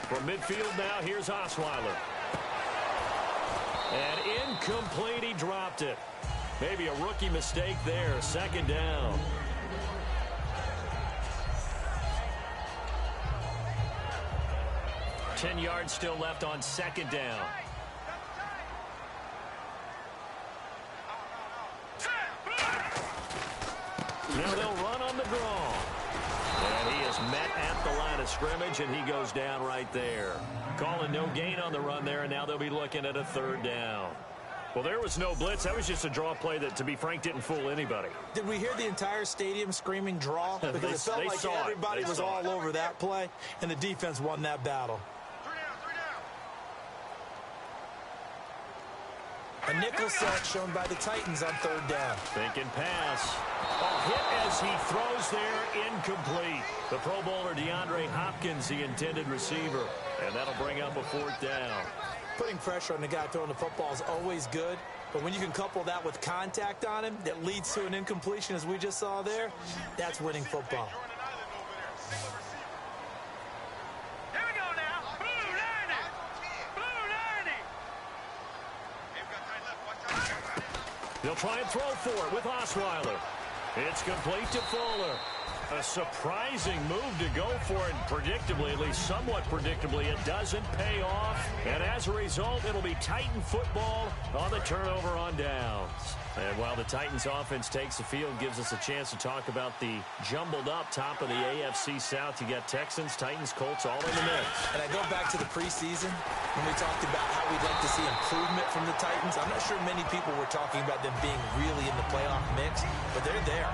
From midfield now, here's Osweiler. And incomplete, he dropped it. Maybe a rookie mistake there, second down. Ten yards still left on second down. Now they'll run on the draw. And he is met at the line of scrimmage, and he goes down right there. Calling no gain on the run there, and now they'll be looking at a third down. Well, there was no blitz. That was just a draw play that, to be frank, didn't fool anybody. Did we hear the entire stadium screaming draw? Because it felt like everybody was all over that play, and the defense won that battle. A nickel set shown by the Titans on third down. Thinking pass. A hit as he throws there, incomplete. The Pro Bowler DeAndre Hopkins, the intended receiver. And that'll bring up a fourth down. Putting pressure on the guy throwing the football is always good. But when you can couple that with contact on him that leads to an incompletion, as we just saw there, that's winning football. They'll try and throw for it with Osweiler. It's complete to Fuller. A surprising move to go for it, predictably, at least somewhat predictably, it doesn't pay off. And as a result, it'll be Titan football on the turnover on downs. And while the Titans offense takes the field, gives us a chance to talk about the jumbled up top of the AFC South. You got Texans, Titans, Colts all in the mix. And I go back to the preseason when we talked about how we'd like to see improvement from the Titans. I'm not sure many people were talking about them being really in the playoff mix, but they're there.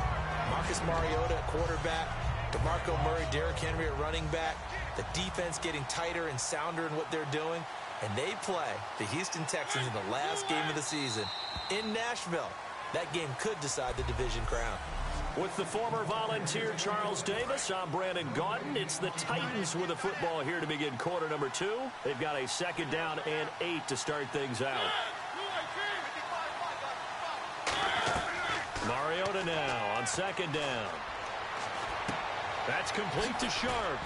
Marcus Mariota at quarterback, DeMarco Murray, Derrick Henry at running back, the defense getting tighter and sounder in what they're doing, and they play the Houston Texans in the last game of the season in Nashville. That game could decide the division crown. With the former Volunteer Charles Davis, I'm Brandon Gaudin. It's the Titans with the football here to begin quarter number 2. They've got a second down and 8 to start things out. Mariota now on second down. That's complete to Sharp.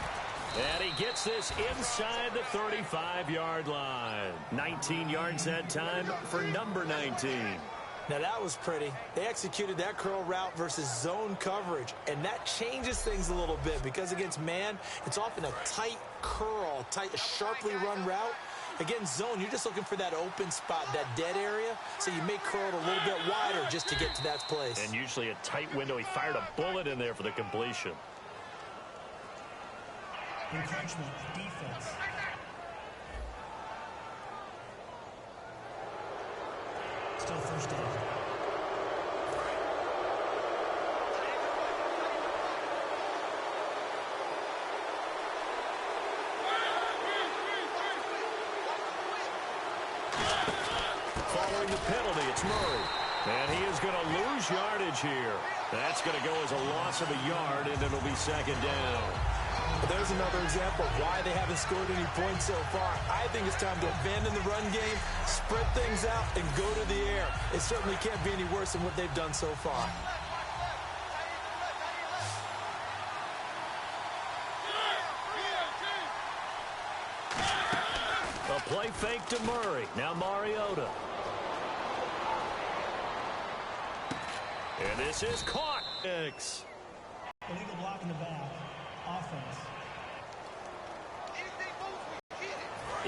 And he gets this inside the 35-yard line. 19 yards that time for number 19. Now that was pretty. They executed that curl route versus zone coverage, and that changes things a little bit because against man, it's often a tight curl, sharply run route. Against zone, you're just looking for that open spot, that dead area, so you may curl it a little bit wider just to get to that place. And usually a tight window. He fired a bullet in there for the completion. Encroachment, defense. Still first down. Following the penalty, it's Murray. And he is going to lose yardage here. That's going to go as a loss of a yard, and it'll be second down. There's another example of why they haven't scored any points so far. I think it's time to abandon the run game, spread things out, and go to the air. It certainly can't be any worse than what they've done so far. A play fake to Murray. Now Mariota. And this is caught. Illegal block in the back. Offense.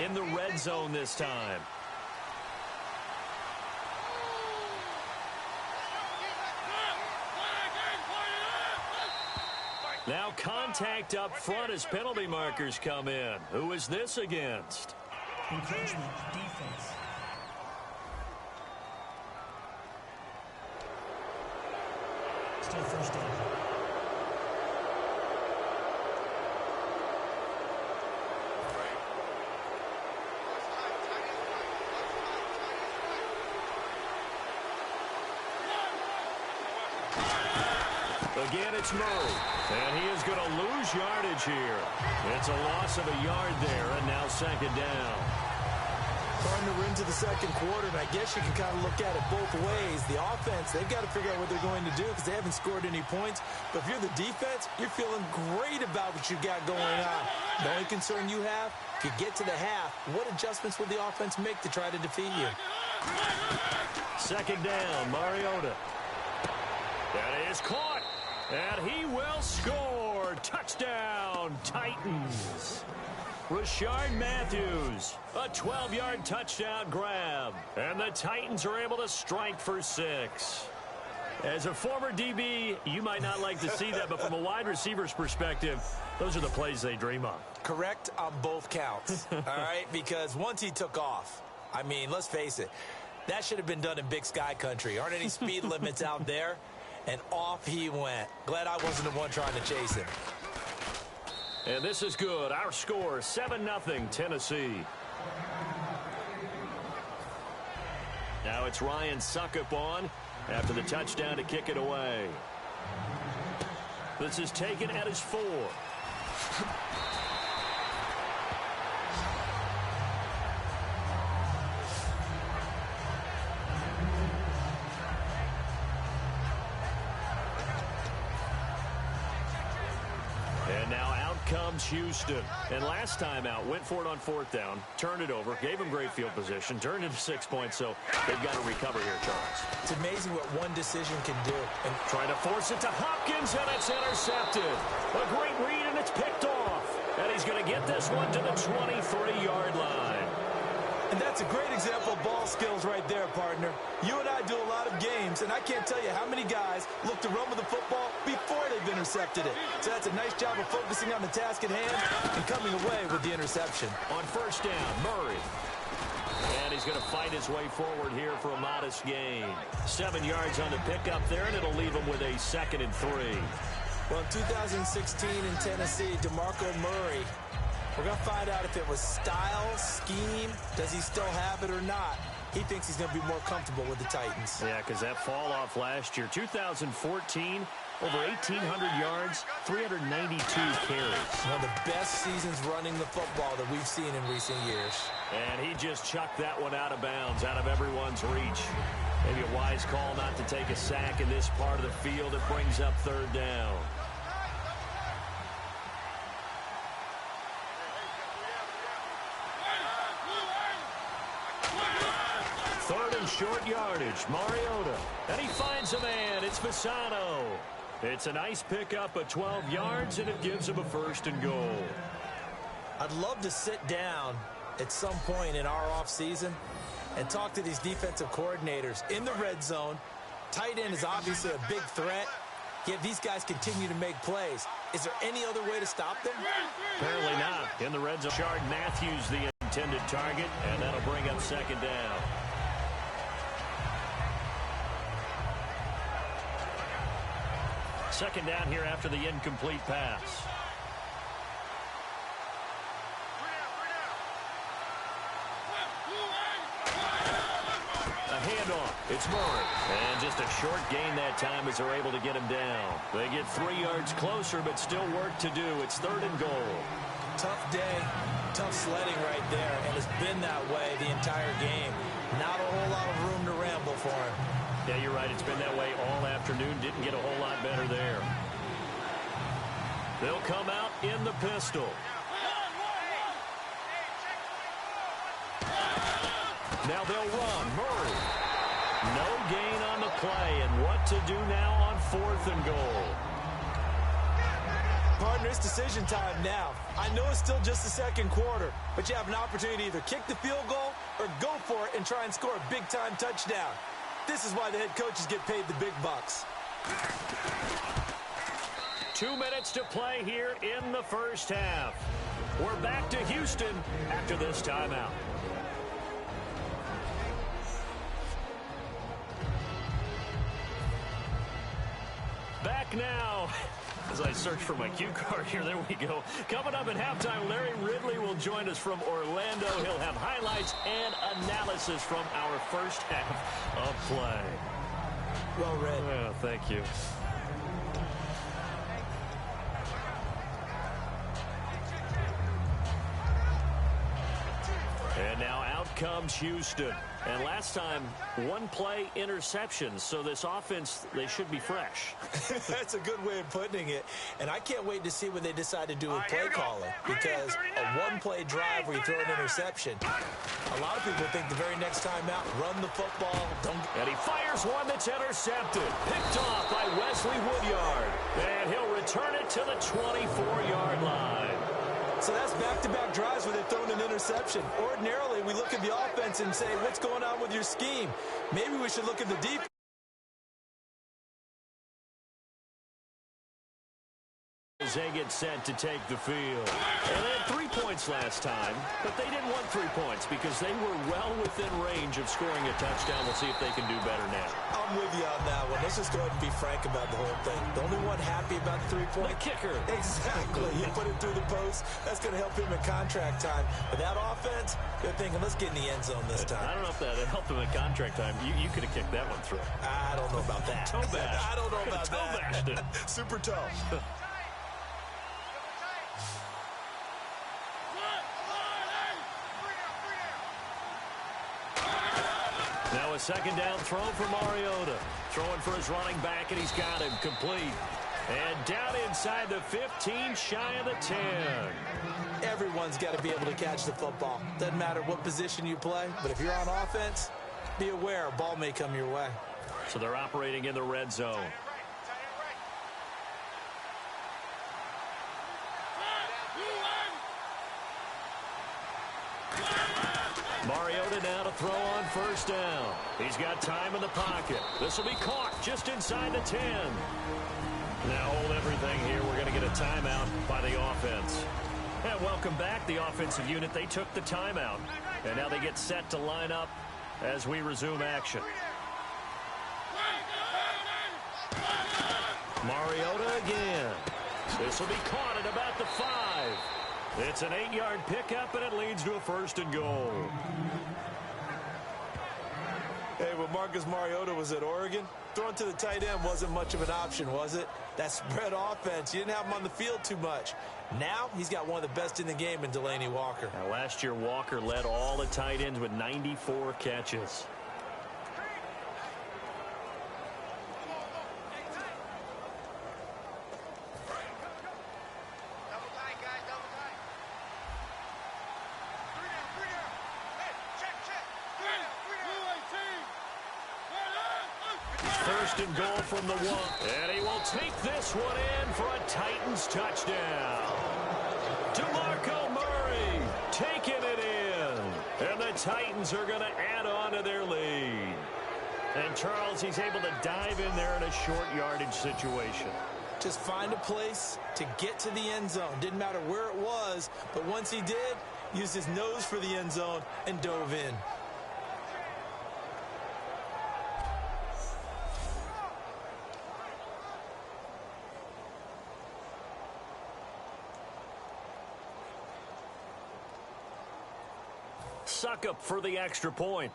In the red zone this time. Now contact up front as penalty markers come in. Who is this against? Encroachment, defense. Still first down. Again, it's Murray. And he is going to lose yardage here. It's a loss of a yard there, and now second down. Partner, we're into the second quarter, and I guess you can kind of look at it both ways. The offense, they've got to figure out what they're going to do because they haven't scored any points. But if you're the defense, you're feeling great about what you got going on. The only concern you have, if you get to the half, what adjustments will the offense make to try to defeat you? Second down, Mariota. That is caught, and he will score. Touchdown, Titans. Rashard Matthews, a 12-yard touchdown grab. And the Titans are able to strike for 6. As a former DB, you might not like to see that, but from a wide receiver's perspective, those are the plays they dream of. Correct on both counts, all right? Because once he took off, I mean, let's face it, that should have been done in Big Sky country. Aren't any speed limits out there? And off he went. Glad I wasn't the one trying to chase him. And this is good. Our score, 7-0 Tennessee. Now it's Ryan Suckup on after the touchdown to kick it away. This is taken at his 4. And now out comes Houston. And last time out, went for it on 4th down, turned it over, gave him great field position, turned into 6 points, so they've got to recover here, Charles. It's amazing what one decision can do. And trying to force it to Hopkins, and it's intercepted. A great read, and it's picked off. And he's going to get this one to the 23-yard line. And that's a great example of ball skills right there, partner. You and I do a lot of games, and I can't tell you how many guys look to run with the football before they've intercepted it. So that's a nice job of focusing on the task at hand and coming away with the interception. On 1st down, Murray. And he's going to fight his way forward here for a modest gain. 7 yards on the pickup there, and it'll leave him with a 2nd and 3. Well, in 2016 in Tennessee, DeMarco Murray, we're going to find out if it was style, scheme, does he still have it or not. He thinks he's going to be more comfortable with the Titans. Yeah, because that fall off last year, 2014, over 1,800 yards, 392 carries. One of the best seasons running the football that we've seen in recent years. And he just chucked that one out of bounds, out of everyone's reach. Maybe a wise call not to take a sack in this part of the field. It brings up 3rd down. Short yardage, Mariota, and he finds a man. It's Fasano. It's a nice pickup of 12 yards, and it gives him a 1st and goal. I'd love to sit down at some point in our offseason and talk to these defensive coordinators in the red zone. Tight end is obviously a big threat, yet these guys continue to make plays. Is there any other way to stop them? Apparently not. In the red zone, Rashard Matthews the intended target, and that'll bring up 2nd down. Second down here after the incomplete pass. A handoff. It's Murray. And just a short gain that time as they're able to get him down. They get 3 yards closer, but still work to do. It's 3rd and goal. Tough day, tough sledding right there, and it's been that way the entire game. Not a whole lot of room to ramble for him. Yeah, you're right. It's been that way all afternoon. Didn't get a whole lot better there. They'll come out in the pistol. Now they'll run. Murray. No gain on the play. And what to do now on 4th and goal? Partner, it's decision time now. I know it's still just the second quarter, but you have an opportunity to either kick the field goal or go for it and try and score a big-time touchdown. This is why the head coaches get paid the big bucks. 2 minutes to play here in the 1st half. We're back to Houston after this timeout. Back now. As I search for my cue card here, there we go. Coming up at halftime, Larry Ridley will join us from Orlando. He'll have highlights and analysis from our 1st half of play. Well read. Well, thank you. And now out comes Houston. And last time, one play interception. So this offense, they should be fresh. That's a good way of putting it. And I can't wait to see what they decide to do with play calling. Because a one-play drive where you throw an interception, a lot of people think the very next time out, run the football. And he fires one that's intercepted. Picked off by Wesley Woodyard. And he'll return it to the 24-yard line. So that's back-to-back drives where they've thrown an interception. Ordinarily, we look at the offense and say, what's going on with your scheme? Maybe we should look at the defense. As they get set to take the field. And they had 3 points last time, but they didn't want 3 points because they were well within range of scoring a touchdown. We'll see if they can do better now. I'm with you on that one. Let's just go ahead and be frank about the whole thing. The only one happy about the 3-point. The kicker. Exactly. You put it through the post. That's going to help him in contract time. But that offense, they're thinking, let's get in the end zone this time. I don't know if that helped him in contract time. You could have kicked that one through. I don't know about that. Toe bash. I don't know about toe that. Bashed it. Super toe. Now a second down throw for Mariota. Throwing for his running back, and he's got him complete. And down inside the 15, shy of the 10. Everyone's got to be able to catch the football. Doesn't matter what position you play, but if you're on offense, be aware a ball may come your way. So they're operating in the red zone. Mariota now to throw on first down. He's got time in the pocket. This will be caught just inside the 10. Now hold everything here. We're going to get a timeout by the offense. And welcome back, the offensive unit. They took the timeout. And now they get set to line up as we resume action. Mariota again. This will be caught at about the 5. It's an 8-yard pickup, and it leads to a 1st and goal. Hey, when Marcus Mariota was at Oregon, throwing to the tight end wasn't much of an option, was it? That spread offense, you didn't have him on the field too much. Now, he's got one of the best in the game in Delaney Walker. Now, last year, Walker led all the tight ends with 94 catches. First and goal from the 1. And he will take this one in for a Titans touchdown. DeMarco Murray taking it in. And the Titans are going to add on to their lead. And Charles, he's able to dive in there in a short yardage situation. Just find a place to get to the end zone. Didn't matter where it was, but once he did, used his nose for the end zone and dove in. Suck up for the extra point.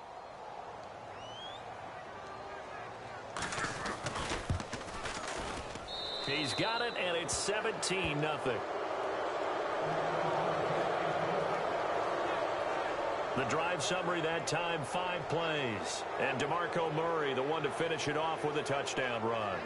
He's got it, and it's 17-0. The drive summary that time, 5 plays. And DeMarco Murray, the one to finish it off with a touchdown run.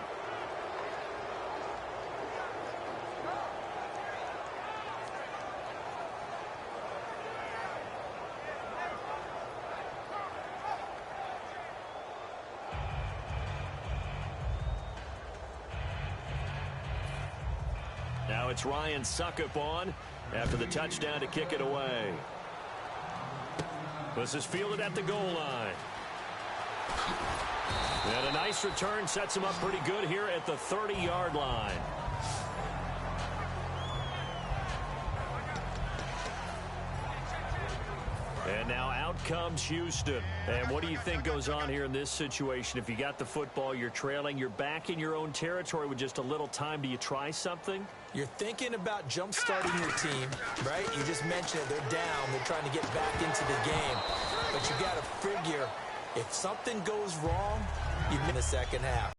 Now it's Ryan Suckup on after the touchdown to kick it away. This is fielded at the goal line. And a nice return sets him up pretty good here at the 30-yard line. And now out comes Houston. And what do you think goes on here in this situation? If you got the football, you're trailing, you're back in your own territory with just a little time. Do you try something? You're thinking about jump-starting your team, right? You just mentioned it. They're down. They're trying to get back into the game. But you got to figure, if something goes wrong, you miss the second half.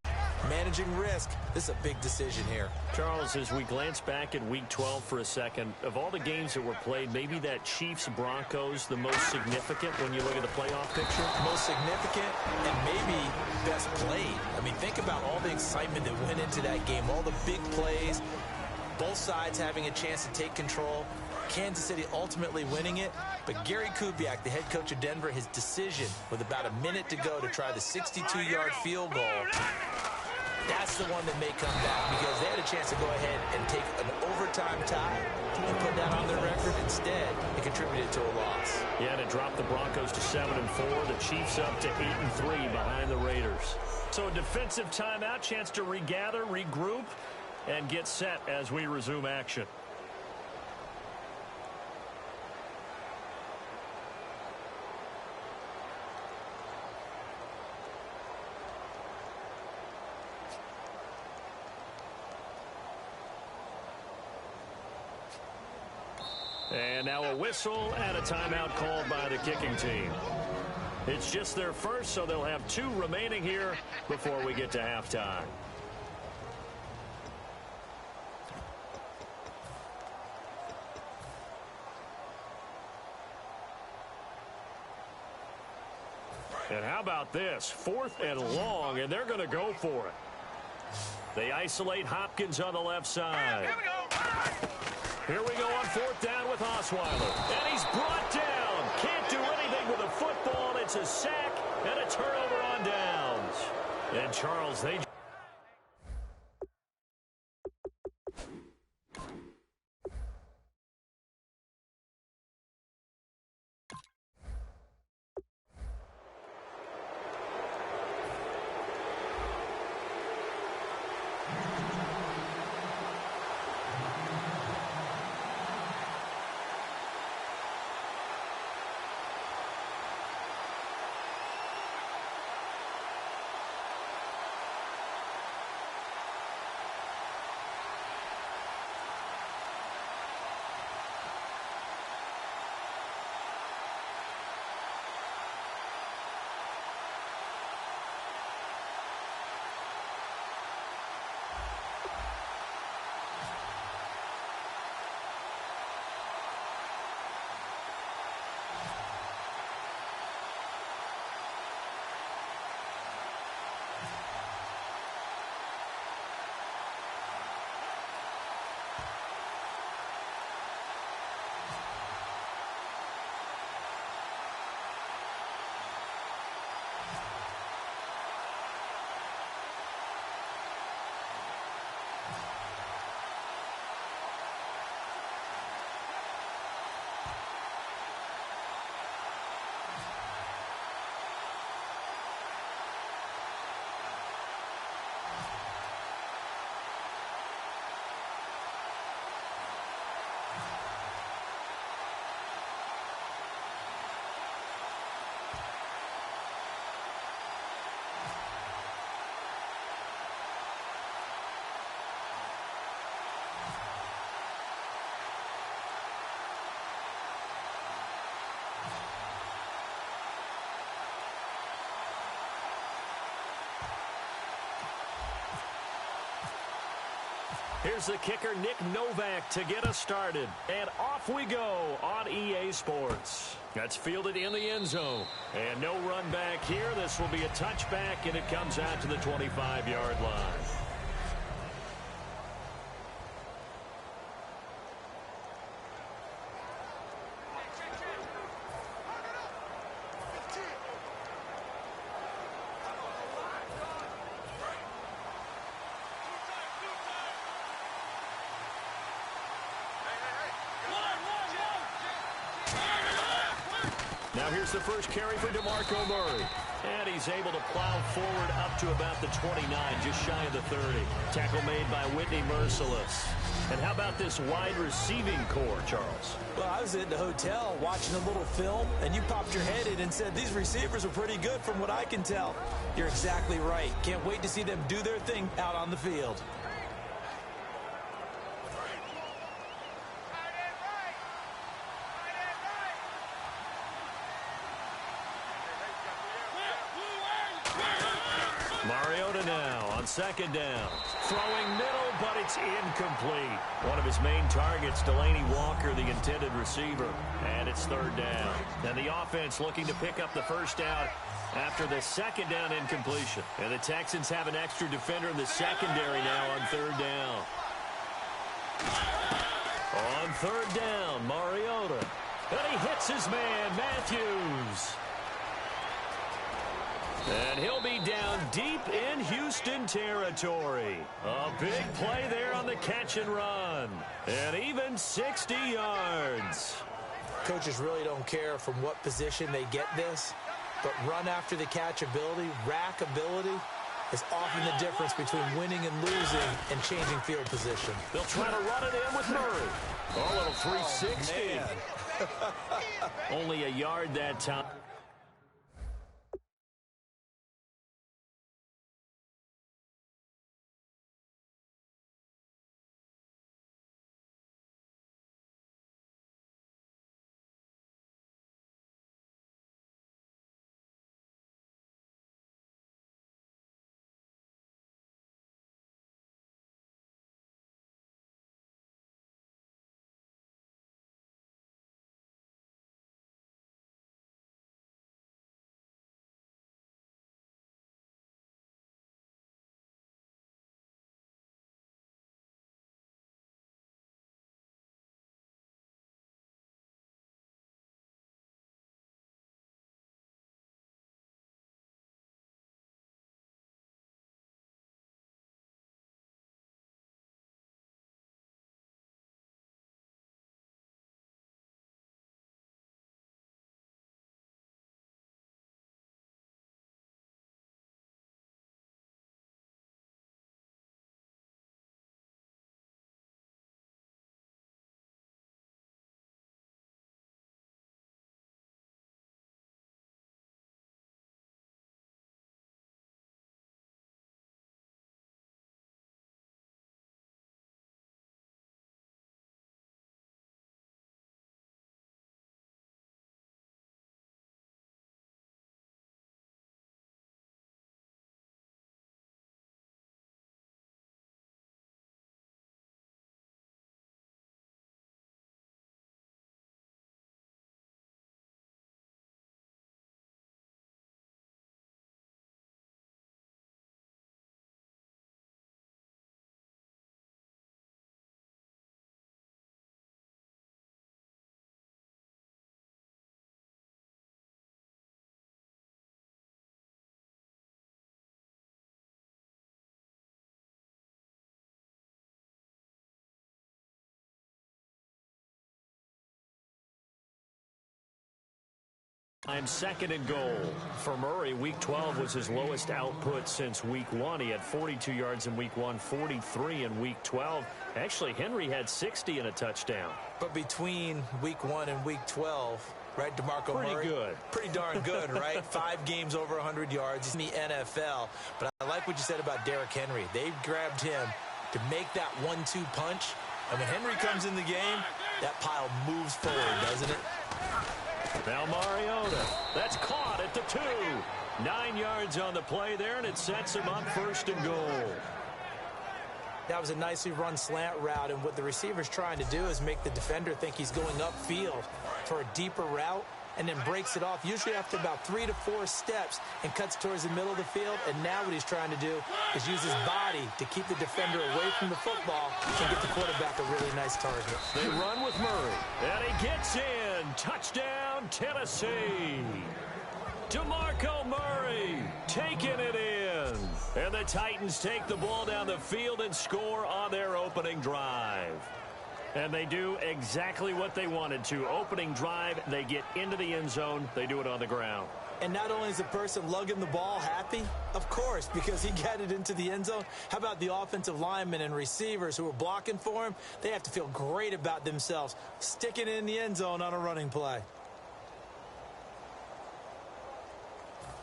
managing risk. This is a big decision here. Charles, as we glance back at Week 12 for a second, of all the games that were played, maybe that Chiefs-Broncos the most significant when you look at the playoff picture? Most significant and maybe best played. I mean, think about all the excitement that went into that game, all the big plays, both sides having a chance to take control. Kansas City ultimately winning it, but Gary Kubiak, the head coach of Denver, his decision with about a minute to go to try the 62-yard field goal, that's the one that may come back because they had a chance to go ahead and take an overtime tie and put that on their record. Instead, it contributed to a loss. Yeah, and it dropped the Broncos to 7-4. The Chiefs up to 8-3 behind the Raiders. So a defensive timeout, chance to regather, regroup, and get set as we resume action. And now a whistle and a timeout called by the kicking team. It's just their first, so they'll have 2 remaining here before we get to halftime. And how about this? 4th and long, and they're going to go for it. They isolate Hopkins on the left side. Here we go. Here we go on 4th down with Osweiler. And he's brought down. Can't do anything with a football. It's a sack and a turnover on downs. And Charles, they... Here's the kicker, Nick Novak, to get us started. And off we go on EA Sports. That's fielded in the end zone. And no run back here. This will be a touchback, and it comes out to the 25-yard line. Now here's the first carry for DeMarco Murray. And he's able to plow forward up to about the 29, just shy of the 30. Tackle made by Whitney Merciless. And how about this wide receiving core, Charles? Well, I was at the hotel watching a little film, and you popped your head in and said, these receivers are pretty good from what I can tell. You're exactly right. Can't wait to see them do their thing out on the field. second down. Throwing middle, but it's incomplete. One of his main targets, Delaney Walker, the intended receiver. And it's third down. And the offense looking to pick up the first down after the second down incompletion. And the Texans have an extra defender in the secondary now on third down. On third down, Mariota. And he hits his man, Matthews. And he'll be down deep in Houston territory. A big play there on the catch and run. And even 60 yards. Coaches really don't care from what position they get this, but run after the catch ability, rack ability, is often the difference between winning and losing and changing field position. They'll try to run it in with Murray. Oh, a little 360. Only a yard that time. I'm second and goal. For Murray, Week 12 was his lowest output since Week 1. He had 42 yards in Week 1, 43 in Week 12. Actually, Henry had 60 and a touchdown. But between Week 1 and Week 12, right, DeMarco Murray? Pretty good. Pretty darn good, right? 5 games over 100 yards in the NFL. But I like what you said about Derrick Henry. They grabbed him to make that 1-2 punch. And when Henry comes in the game, that pile moves forward, doesn't it? Now Mariota. That's caught at the 2. 9 yards on the play there, and it sets him up first and goal. That was a nicely run slant route, and what the receiver's trying to do is make the defender think he's going upfield for a deeper route, and then breaks it off, usually after about 3 to 4 steps, and cuts towards the middle of the field. And now what he's trying to do is use his body to keep the defender away from the football and get the quarterback a really nice target. They run with Murray, and he gets in. Touchdown, Tennessee. DeMarco Murray taking it in. And the Titans take the ball down the field and score on their opening drive. And they do exactly what they wanted to. Opening drive, they get into the end zone. They do it on the ground. And not only is the person lugging the ball happy, of course, because he got it into the end zone. How about the offensive linemen and receivers who are blocking for him? They have to feel great about themselves, sticking it in the end zone on a running play.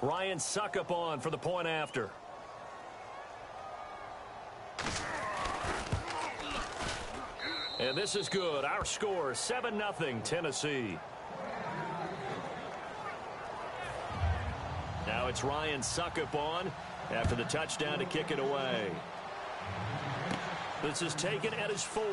Ryan Suckup on for the point after. And this is good. Our score, 7-0 Tennessee. Now it's Ryan Suckup on. after the touchdown to kick it away. This is taken at his 4.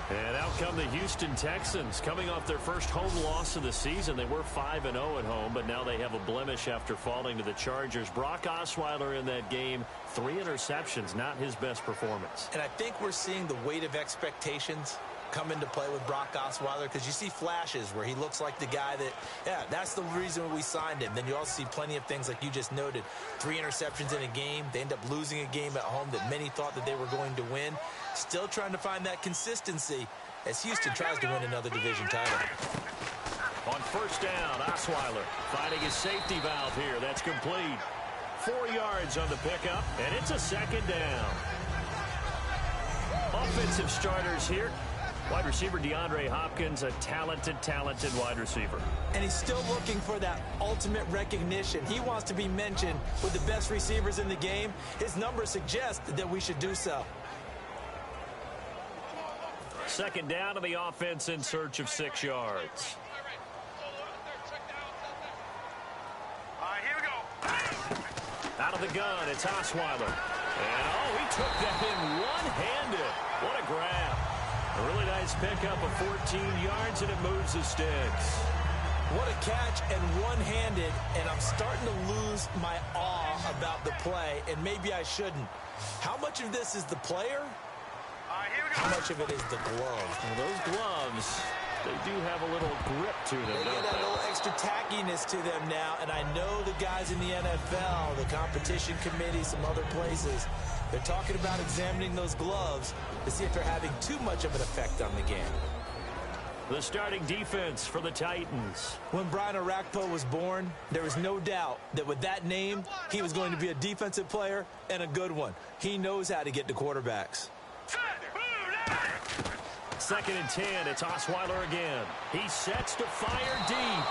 And out come the Houston Texans, coming off their first home loss of the season. They were 5-0 at home, but now they have a blemish after falling to the Chargers. Brock Osweiler in that game, 3 interceptions, not his best performance. And I think we're seeing the weight of expectations come into play with Brock Osweiler, because you see flashes where he looks like the guy that, yeah, that's the reason we signed him. Then you also see plenty of things like you just noted. 3 interceptions in a game. They end up losing a game at home that many thought that they were going to win. Still trying to find that consistency as Houston tries to win another division title. On first down, Osweiler finding his safety valve here. That's complete. 4 yards on the pickup, and it's a second down. Offensive starters here. Wide receiver DeAndre Hopkins, a talented wide receiver. And he's still looking for that ultimate recognition. He wants to be mentioned with the best receivers in the game. His numbers suggest that we should do so. Second down to the offense in search of 6 yards. Here we go. Out of the gun, it's Osweiler. And, he took that in one-handed. What a grab. A really nice pickup of 14 yards, and it moves the sticks. What a catch, and one-handed, and I'm starting to lose my awe about the play, and maybe I shouldn't. How much of this is the player? Here we go. How much of it is the glove? Well, those gloves, they do have a little grip to them, They don't get a they? little extra tackiness to them now, and I know the guys in the NFL, the competition committee, some other places, they're talking about examining those gloves to see if they're having too much of an effect on the game. The starting defense for the Titans. When Brian Orakpo was born, there was no doubt that with that name, he was going to be a defensive player and a good one. He knows how to get to quarterbacks. Second and 10, it's Osweiler again. He sets to fire deep,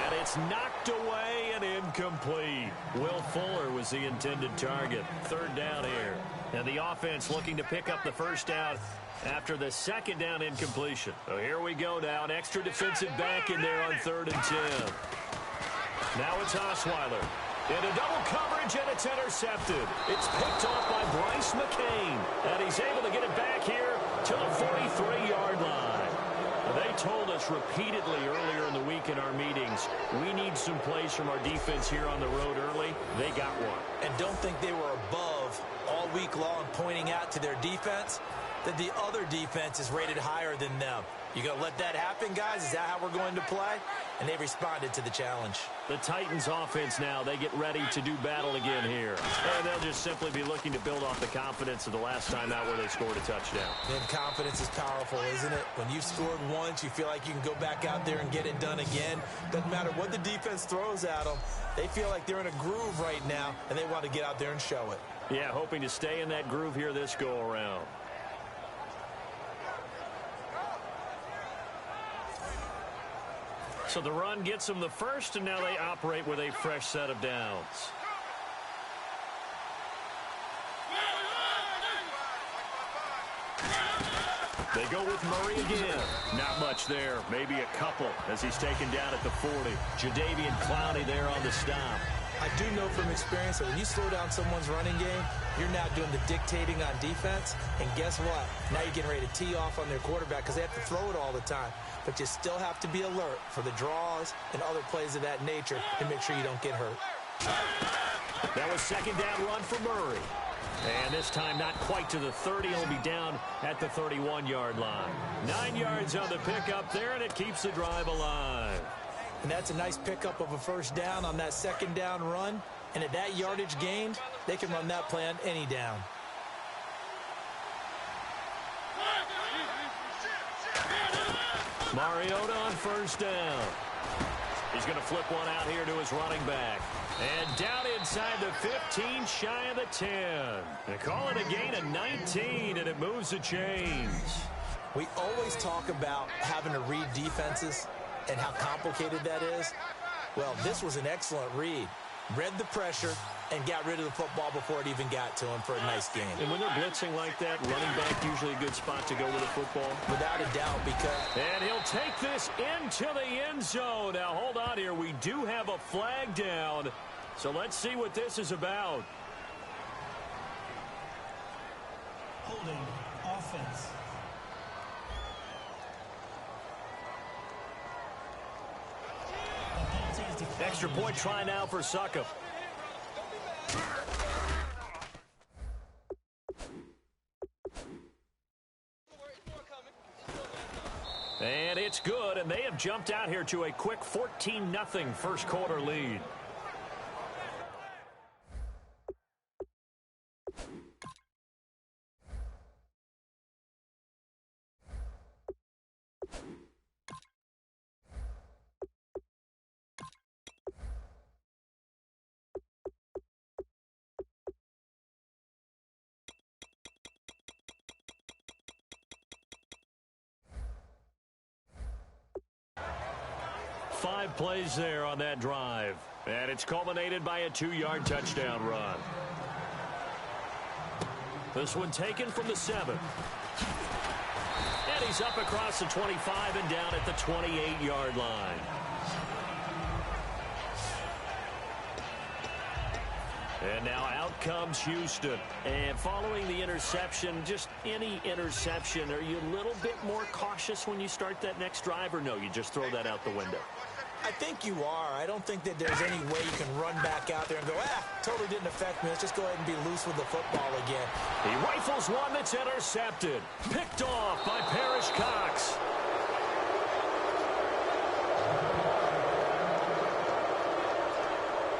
and it's knocked away and incomplete. Will Fuller was the intended target. Third down here. And the offense looking to pick up the first down after the second down incompletion. So here we go now, an extra defensive back in there on 3rd and 10. Now it's Osweiler. Into double coverage, and it's intercepted. It's picked off by Bryce McCain, and he's able to get it back here to the 43-yard line. They told us repeatedly earlier in the week in our meetings, we need some plays from our defense here on the road early. They got one. And don't think they were above all week long pointing out to their defense that the other defense is rated higher than them. You going to let that happen, guys? Is that how we're going to play? And they responded to the challenge. The Titans offense now, they get ready to do battle again here. And they'll just simply be looking to build off the confidence of the last time out where they scored a touchdown. And confidence is powerful, isn't it? When you've scored once, you feel like you can go back out there and get it done again. Doesn't matter what the defense throws at them. They feel like they're in a groove right now, and they want to get out there and show it. Yeah, hoping to stay in that groove here this go-around. So the run gets them the first, and now they operate with a fresh set of downs. They go with Murray again. Not much there. Maybe a couple as he's taken down at the 40. Jadeveon Clowney there on the stop. I do know from experience that when you slow down someone's running game, you're now doing the dictating on defense. And guess what? Now you're getting ready to tee off on their quarterback because they have to throw it all the time. But you still have to be alert for the draws and other plays of that nature to make sure you don't get hurt. That was second down run for Murray. And this time not quite to the 30. He'll be down at the 31-yard line. 9 yards on the pickup there, and it keeps the drive alive. And that's a nice pickup of a first down on that second down run. And at that yardage gained, they can run that play on any down. Mariota on first down. He's going to flip one out here to his running back. And down inside the 15, shy of the 10. They call it a gain of 19, and it moves the chains. We always talk about having to read defenses and how complicated that is. Well, this was an excellent read. Read the pressure, and got rid of the football before it even got to him for a nice gain. And when they're blitzing like that, running back usually a good spot to go with the football. Without a doubt, because... And he'll take this into the end zone. Now, hold on here. We do have a flag down. So let's see what this is about. Holding offense. Extra point try now for Succop. And it's good, and they have jumped out here to a quick 14-0 first quarter lead. Five plays there on that drive. And it's culminated by a 2-yard touchdown run. This one taken from the 7. And he's up across the 25 and down at the 28-yard line. And now out comes Houston. And following the interception, just any interception, are you a little bit more cautious when you start that next drive, or no, you just throw that out the window? I think you are. I don't think that there's any way you can run back out there and go, totally didn't affect me. Let's just go ahead and be loose with the football again. He rifles one that's intercepted. Picked off by Parrish Cox.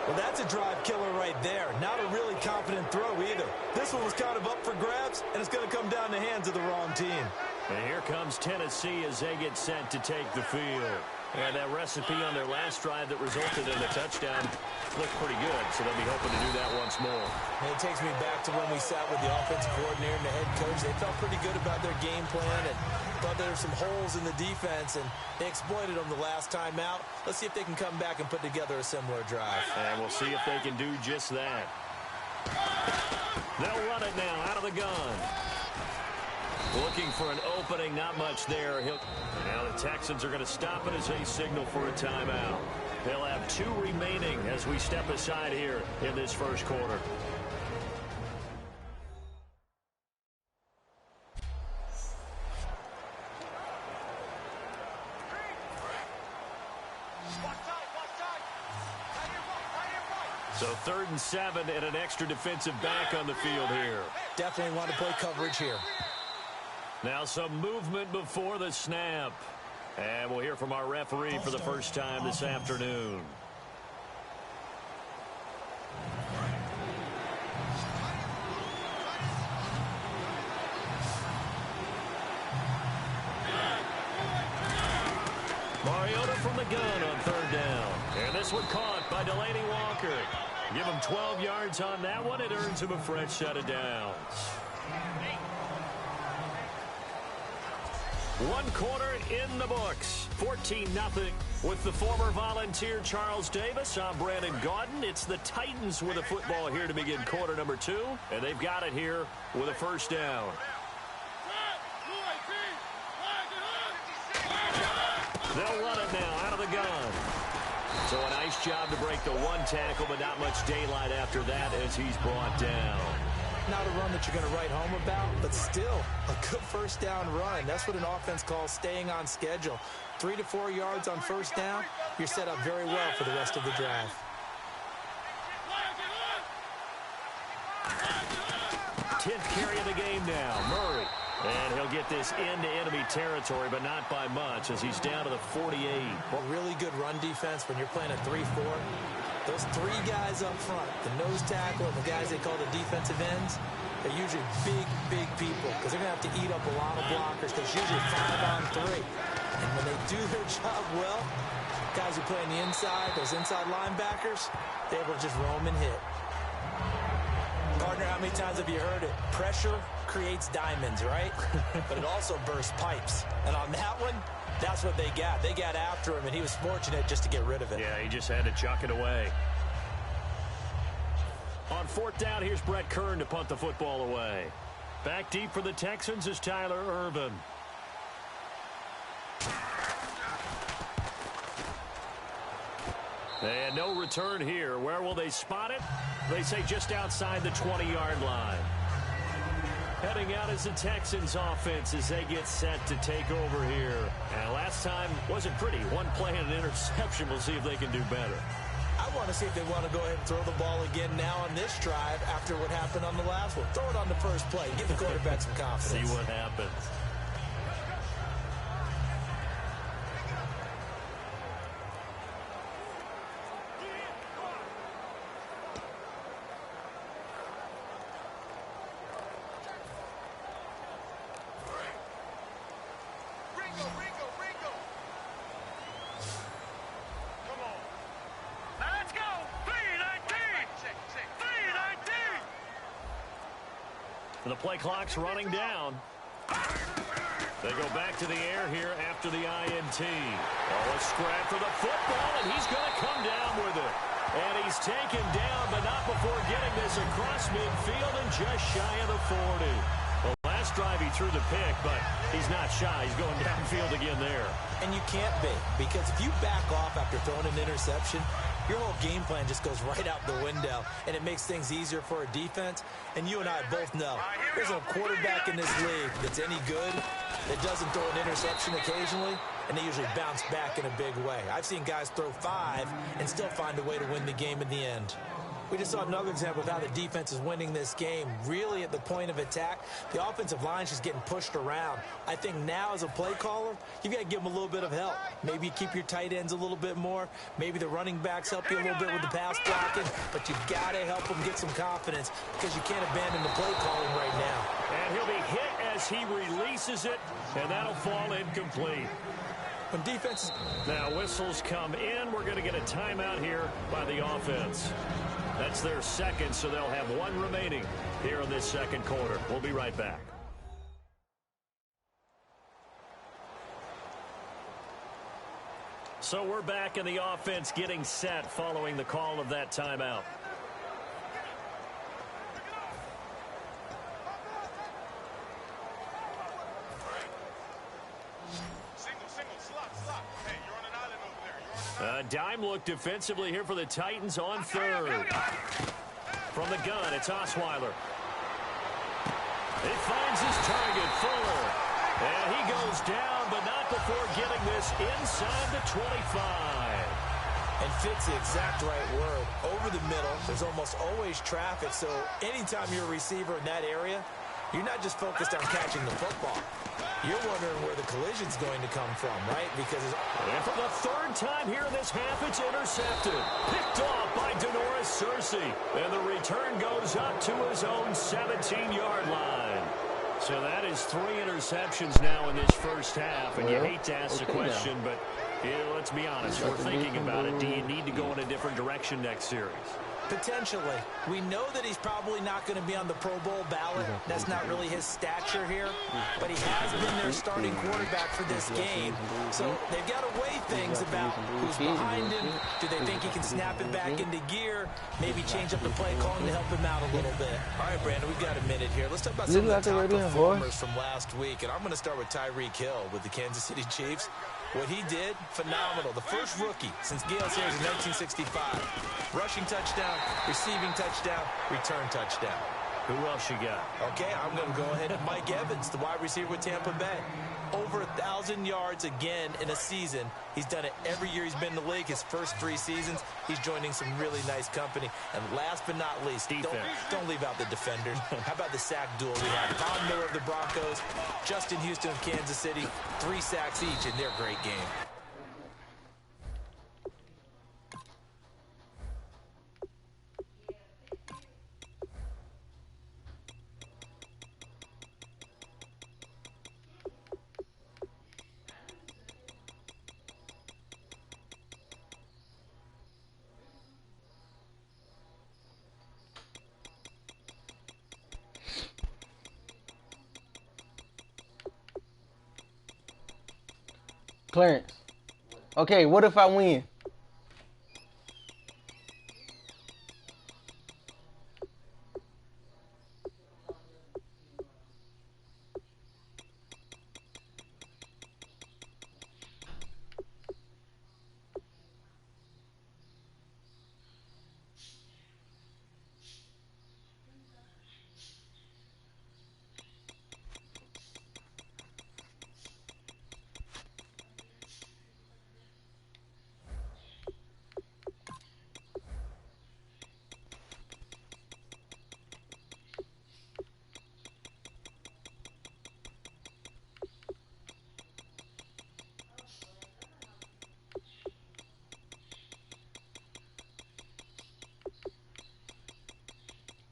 Well, that's a drive killer right there. Not a really confident throw either. This one was kind of up for grabs, and it's going to come down the hands of the wrong team. And here comes Tennessee as they get set to take the field. And that recipe on their last drive that resulted in a touchdown looked pretty good, so they'll be hoping to do that once more. And it takes me back to when we sat with the offensive coordinator and the head coach. They felt pretty good about their game plan and thought there were some holes in the defense, and they exploited them the last time out. Let's see if they can come back and put together a similar drive. And we'll see if they can do just that. They'll run it now out of the gun. Looking for an opening, not much there. Now the Texans are going to stop it as they signal for a timeout. They'll have 2 remaining as we step aside here in this first quarter. So 3rd and 7 and an extra defensive back on the field here. Definitely want to play coverage here. Now some movement before the snap. And we'll hear from our referee for the first time this afternoon. Mariota from the gun on 3rd down. And this one caught by Delaney Walker. Give him 12 yards on that one. It earns him a fresh set of downs. 1 quarter in the books. 14-0 with the former Volunteer Charles Davis. I'm Brandon Gaudin. It's the Titans with a football here to begin quarter number 2. And they've got it here with a first down. They'll run it now out of the gun. So a nice job to break the 1 tackle, but not much daylight after that as he's brought down. Not a run that you're going to write home about, but still a good first down run. That's what an offense calls staying on schedule. 3 to 4 yards on first down, you're set up very well for the rest of the drive. Tenth carry of the game now, Murray. And he'll get this into enemy territory, but not by much as he's down to the 48. Well, really good run defense when you're playing a 3-4. Those 3 guys up front, the nose tackle and the guys they call the defensive ends, they're usually big people because they're going to have to eat up a lot of blockers because it's usually 5 on 3. And when they do their job well, guys who play on the inside, those inside linebackers, they're able to just roam and hit. Gardner, how many times have you heard it? Pressure creates diamonds, right? But it also bursts pipes. And on that one, that's what they got. They got after him, and he was fortunate just to get rid of it. Yeah, he just had to chuck it away. On fourth down, here's Brett Kern to punt the football away. Back deep for the Texans is Tyler Ervin. And no return here. Where will they spot it? They say just outside the 20-yard line. Heading out is the Texans offense as they get set to take over here. And last time wasn't pretty. One play and an interception. We'll see if they can do better. I want to see if they want to go ahead and throw the ball again now on this drive after what happened on the last one. Throw it on the first play. Give the quarterback some confidence. See what happens. The play clock's running down. They go back to the air here after the INT. Oh, a scrap for the football, and he's going to come down with it. And he's taken down, but not before getting this across midfield and just shy of the 40. The last drive he threw the pick, but he's not shy. He's going downfield again there. And you can't be, because if you back off after throwing an interception, your whole game plan just goes right out the window, and it makes things easier for a defense. And you and I both know there's a quarterback in this league that's any good that doesn't throw an interception occasionally, and they usually bounce back in a big way. I've seen guys throw 5 and still find a way to win the game in the end. We just saw another example of how the defense is winning this game. Really at the point of attack, the offensive line is just getting pushed around. I think now as a play caller, you've got to give them a little bit of help. Maybe keep your tight ends a little bit more. Maybe the running backs help you a little bit with the pass blocking. But you've got to help them get some confidence because you can't abandon the play calling right now. And he'll be hit as he releases it, and that'll fall incomplete. When defenses... Now whistles come in. We're going to get a timeout here by the offense. That's their second, so they'll have one remaining here in this second quarter. We'll be right back. So we're back in the offense getting set following the call of that timeout. Dime look defensively here for the Titans on third. From the gun, it's Osweiler. He finds his target, Fuller. And he goes down, but not before getting this inside the 25. And fits the exact right word. Over the middle, there's almost always traffic, so anytime you're a receiver in that area, you're not just focused on catching the football. You're wondering where the collision's going to come from, right? Because and for the third time here in this half, it's intercepted. Picked off by Denoris Searcy. And the return goes up to his own 17-yard line. So that is 3 interceptions now in this first half. And you hate to ask the question, but let's be honest. We're thinking about it. Do you need to go in a different direction next series? Potentially. We know that he's probably not going to be on the Pro Bowl ballot. That's not really his stature here. But he has been their starting quarterback for this game. So they've got to weigh things about who's behind him. Do they think he can snap it back into gear? Maybe change up the play calling to help him out a little bit. All right, Brandon, we've got a minute here. Let's talk about some of the top performers from last week. And I'm going to start with Tyreek Hill with the Kansas City Chiefs. What he did, phenomenal. The first rookie since Gale Sayers in 1965. Rushing touchdown, receiving touchdown, return touchdown. Who else you got? Okay, I'm going to go ahead and Mike Evans, the wide receiver with Tampa Bay. Over 1,000 yards again in a season. He's done it every year he's been in the league. His first 3 seasons, he's joining some really nice company. And last but not least, don't leave out the defenders. How about the sack duel we have? Von Miller of the Broncos, Justin Houston of Kansas City, 3 sacks each in their great game. Clarence. Okay, what if I win?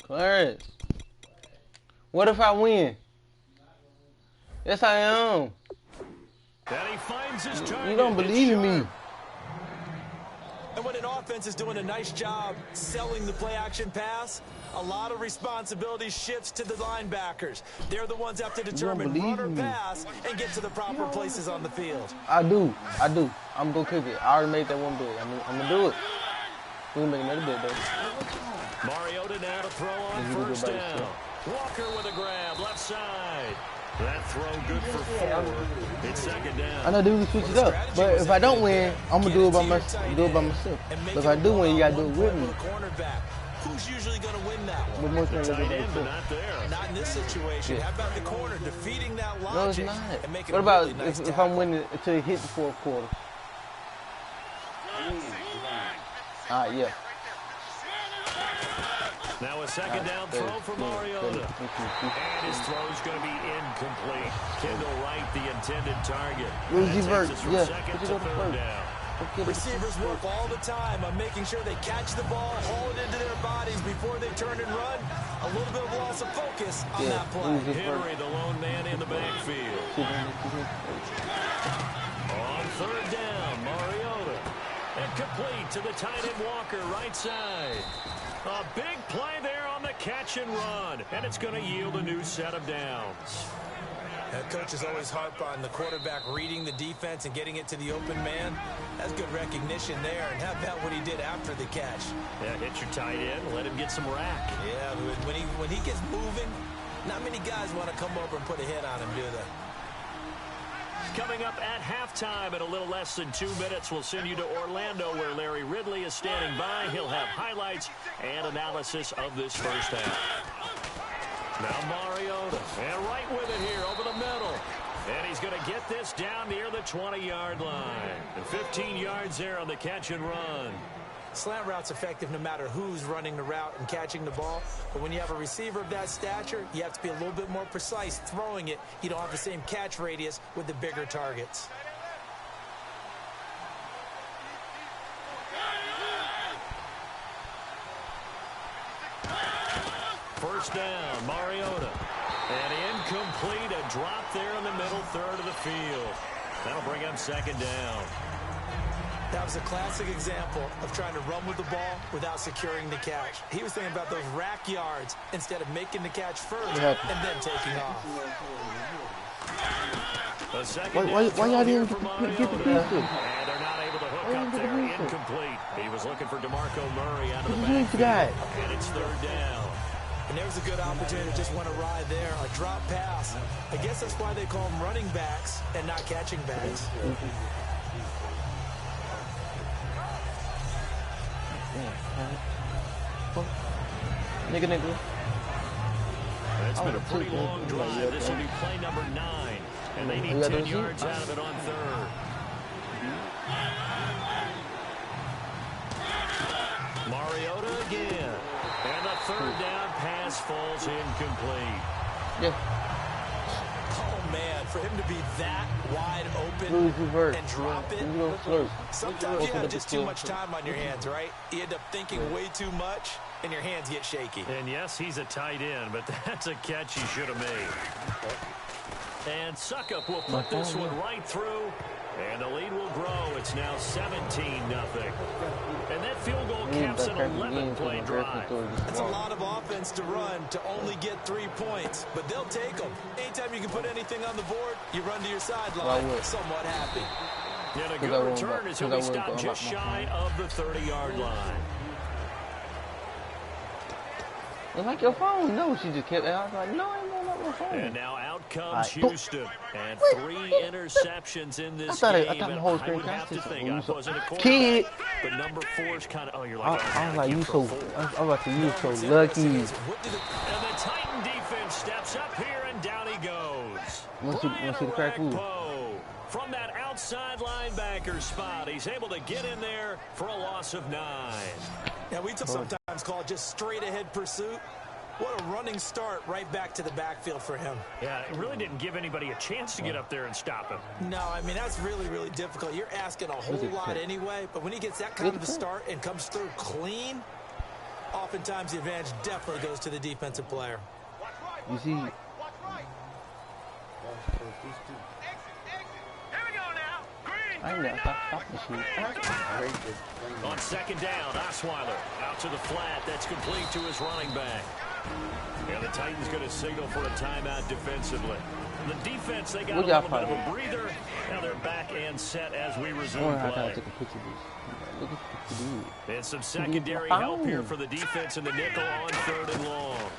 Clarence. What if I win? Yes, I am. And he finds his target. You don't believe in me. And when an offense is doing a nice job selling the play-action pass, a lot of responsibility shifts to the linebackers. They're the ones that have to determine run or pass and get to the proper places on the field. I do. I'm going to cook it. I already made that one bid. I'm going to do it. We'll make another bid, though. Mariota now to throw on first down. Walker with a grab, left side. That throw good for 4. It's second down. I know dude switch it up, but if I don't win, I'm gonna do it by myself. But if I do win, you gotta do it with me. Who's usually going to win that one? But most Tight end, but not there. Not in this situation. How about the corner defeating that logic? No, it's not. And making What about really nice if I'm winning until it hit the fourth quarter? Yeah. Now a second down throw for Mariota. And his throw's going to be incomplete. Kendall Wright, the intended target. Second to third down. Receivers work all the time on making sure they catch the ball, haul it into their bodies before they turn and run. A little bit of loss of focus on that play. Henry, the lone man in the backfield. On third down, Mariota. Incomplete to the tight end Walker, right side. A big play there on the catch and run, and it's going to yield a new set of downs. Coaches always harp on the quarterback reading the defense and getting it to the open man. That's good recognition there. And how about what he did after the catch? Yeah, hit your tight end, let him get some rack. Yeah, when he gets moving, not many guys want to come over and put a hit on him, do they? Coming up at halftime in a little less than 2 minutes, we'll send you to Orlando where Larry Ridley is standing by. He'll have highlights and analysis of this first half. Now Mariota, and right with it here over the middle. And he's going to get this down near the 20-yard line. And 15 yards there on the catch and run. Slant route's effective no matter who's running the route and catching the ball. But when you have a receiver of that stature, you have to be a little bit more precise throwing it. You don't have the same catch radius with the bigger targets. First down, Mariota. And incomplete, a drop there in the middle third of the field. That'll bring him second down. That was a classic example of trying to run with the ball without securing the catch. He was thinking about those rack yards instead of making the catch first and then taking off. Why y'all didn't get the pass? And they're not able to hook up there. Incomplete. He was looking for DeMarco Murray out of the backfield. And it's third down. And there's a good opportunity to just want to ride there, a drop pass. I guess that's why they call them running backs and not catching backs. Nigga. It's been a pretty long drive. This will be play number 9. And they need 10 yards out of it on third. Mariota again. And the third down pass falls incomplete. Oh, man, for him to be that wide open and drop it. Sometimes you have just too much time on your hands, right? You end up thinking way too much, and your hands get shaky. And yes, he's a tight end, but that's a catch he should have made. And Suckup will put this one right through, and the lead will grow. It's now 17-0. And that field goal caps an 11-play drive. That's a lot of offense to run to only get 3 points, but they'll take them. Anytime you can put anything on the board, you run to your sideline, somewhat happy. And a good return as he'll be stopped just shy of the 30-yard line. It's like your phone. No, she just kept. I was like, no, I ain't not my phone. And now out comes Houston, and 3 interceptions in this game. I thought the whole screen would have to think I wasn't a quarterback, kid. but number 4's kind of. Oh, you're like. I was like, you so. I was like, you so lucky. And the Titan defense steps up here, and down he goes. Want to see the crack move? From that outside linebacker spot, he's able to get in there for a loss of 9. Yeah, we sometimes call it just straight-ahead pursuit. What a running start right back to the backfield for him. Yeah, it really didn't give anybody a chance to get up there and stop him. No, I mean, that's really, really difficult. You're asking a whole lot anyway, but when he gets that kind of a start and comes through clean, oftentimes the advantage definitely goes to the defensive player. You see, I ain't gonna stop the shit. On second down, Osweiler out to the flat. That's complete to his running back. And the Titans going to signal for a timeout defensively. The defense, they got a little bit of a breather. Now they're back and set as we resume play. And some secondary help here for the defense in the nickel on 3rd and long.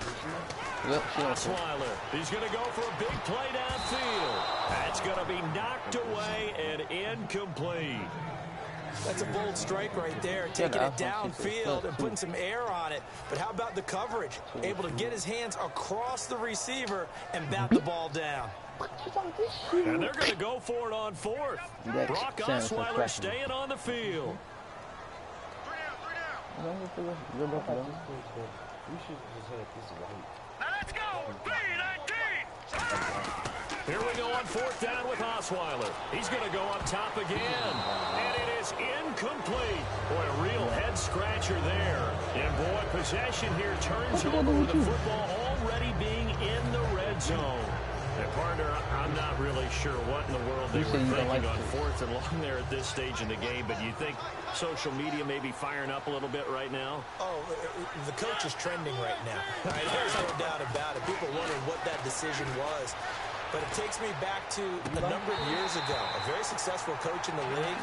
Osweiler, he's going to go for a big play downfield. That's going to be knocked away and incomplete. That's a bold strike right there, taking it downfield and putting some air on it. But how about the coverage? Able to get his hands across the receiver and bat the ball down. And they're going to go for it on 4th. Brock Osweiler staying on the field. Now let's go. 3-19. Here we go on 4th down with Osweiler. He's going to go up top again. And it is incomplete. Boy, a real head-scratcher there. And, boy, possession here turns over with the football already being in the red zone. And, partner, I'm not really sure what in the world they were thinking on 4th and long there at this stage in the game. But you think social media may be firing up a little bit right now? Oh, the coach is trending right now. Right? There's no doubt about it. People wondering what that decision was. But it takes me back to a number of years ago. A very successful coach in the league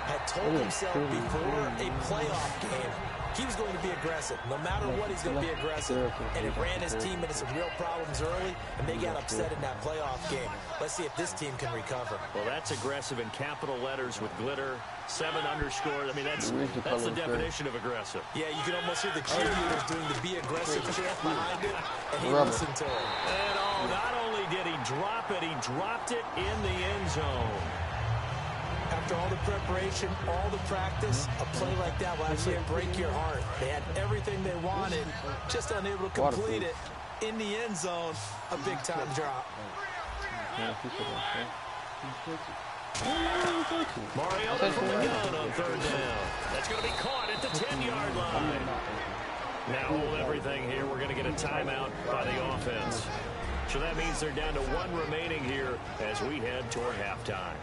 had told himself before a playoff game he was going to be aggressive. No matter what, he's going to be aggressive. And it ran his team into some real problems early, and they got upset in that playoff game. Let's see if this team can recover. Well, that's aggressive in capital letters with glitter, 7 underscores. I mean, that's the definition of aggressive. Yeah, you can almost hear the cheerleaders doing the be aggressive chant behind it, and he listened to it. And not only did he drop it, he dropped it in the end zone. After all the preparation, all the practice, a play like that will actually break your heart. They had everything they wanted, just unable to complete it. In the end zone, a big-time drop. Mariota from the gun on 3rd down. That's going to be caught at the 10-yard line. Now hold everything here. We're going to get a timeout by the offense. So that means they're down to 1 remaining here as we head toward halftime.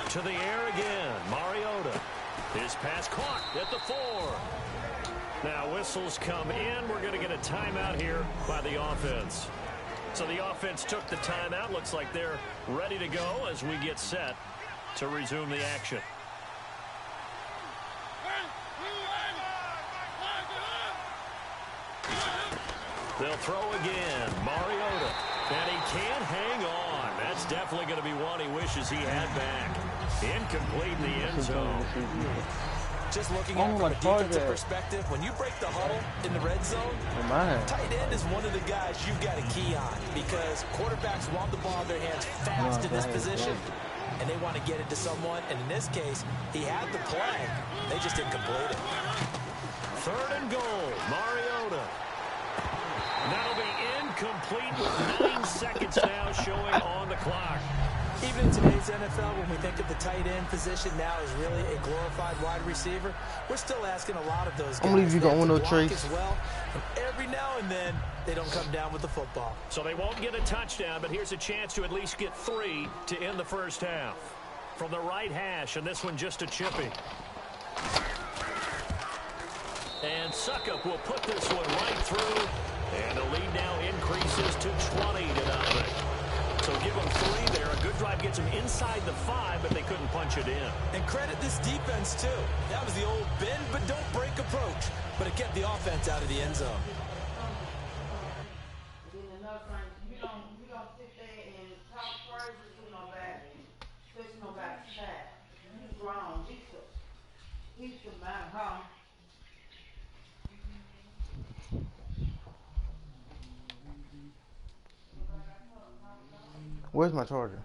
To the air again, Mariota. His pass caught at the 4. Now whistles come in. We're going to get a timeout here by the offense. So the offense took the timeout. Looks like they're ready to go as we get set to resume the action. They'll throw again. Mariota. And he can't hang on. That's definitely going to be one he wishes he had back. Incomplete in the end zone. Just looking at it from a defensive perspective, when you break the huddle in the red zone, tight end is one of the guys you've got a key on because quarterbacks want the ball in their hands fast in this position, and they want to get it to someone. And in this case, he had the play. They just didn't complete it. 3rd and goal. Mariota. That'll be incomplete with 9 seconds now showing on the clock. Even in today's NFL, when we think of the tight end position now as really a glorified wide receiver, we're still asking a lot of those guys. I believe you got one of those traits as well. And every now and then, they don't come down with the football. So they won't get a touchdown, but here's a chance to at least get 3 to end the first half. From the right hash, and this one just a chippy. And Suckup will put this one right through. And the lead now increases to 20-0. So give them 3 there. A good drive gets them inside the 5, but they couldn't punch it in. And credit this defense, too. That was the old bend but don't break approach. But it kept the offense out of the end zone. Where's my charger?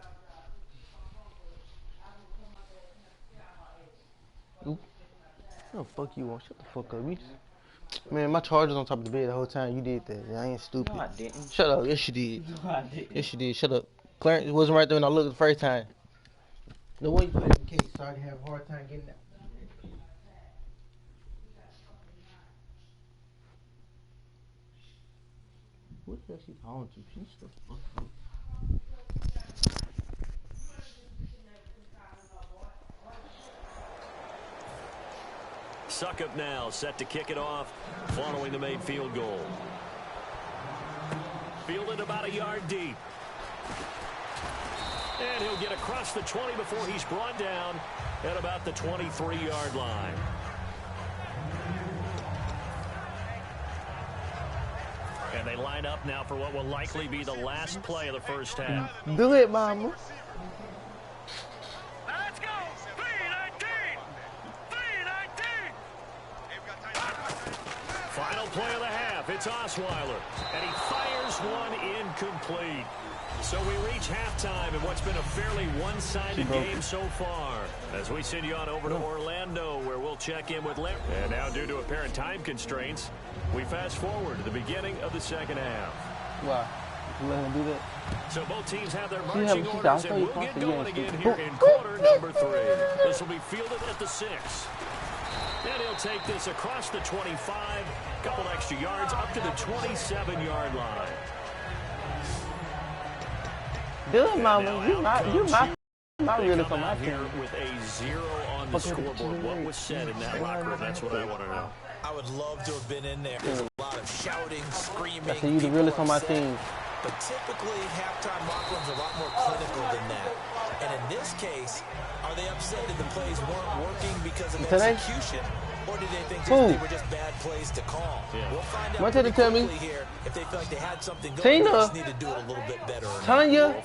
Oop. What the fuck you want? Shut the fuck up. Man, my charger's on top of the bed the whole time. You did that. I ain't stupid. No, I didn't. Shut up. Yes, you did. No, I didn't. Yes, you did. Shut up. Clarence wasn't right there when I looked the first time. The way you played the case, so I didn't have a hard time getting that. What the hell she on to? She's so fucking. Suckup now, set to kick it off, following the made field goal. Fielded about a yard deep. And he'll get across the 20 before he's brought down at about the 23-yard line. And they line up now for what will likely be the last play of the first half. Do it, mama. Let's go! 3-19! 3-19! Final play of the half. It's Osweiler. And he fires one incomplete. So we reach halftime in what's been a fairly one-sided game so far. As we send you on over to Orlando, where we'll check in with Larry. And now, due to apparent time constraints, we fast forward to the beginning of the second half. Why? You let him do that? So both teams have their See marching how she orders, got and we'll so get you going fucking again here in quarter number 3. This will be fielded at the 6. And he'll take this across the 25, couple extra yards up to the 27-yard line. Do it, mama. You not really from my here team. with a 0 on the scoreboard. What was said in that locker room? That's what I want to know. I would love to have been in there. There's a lot of shouting, screaming. I see you the realest on my team. But typically, halftime locker rooms are a lot more clinical than that. And in this case, are they upset that the plays weren't working because of execution? Or did they think they were just bad plays to call? Yeah. We'll find out pretty quickly here if they feel like they had something going. They just need to do it a little bit better. Tanya? They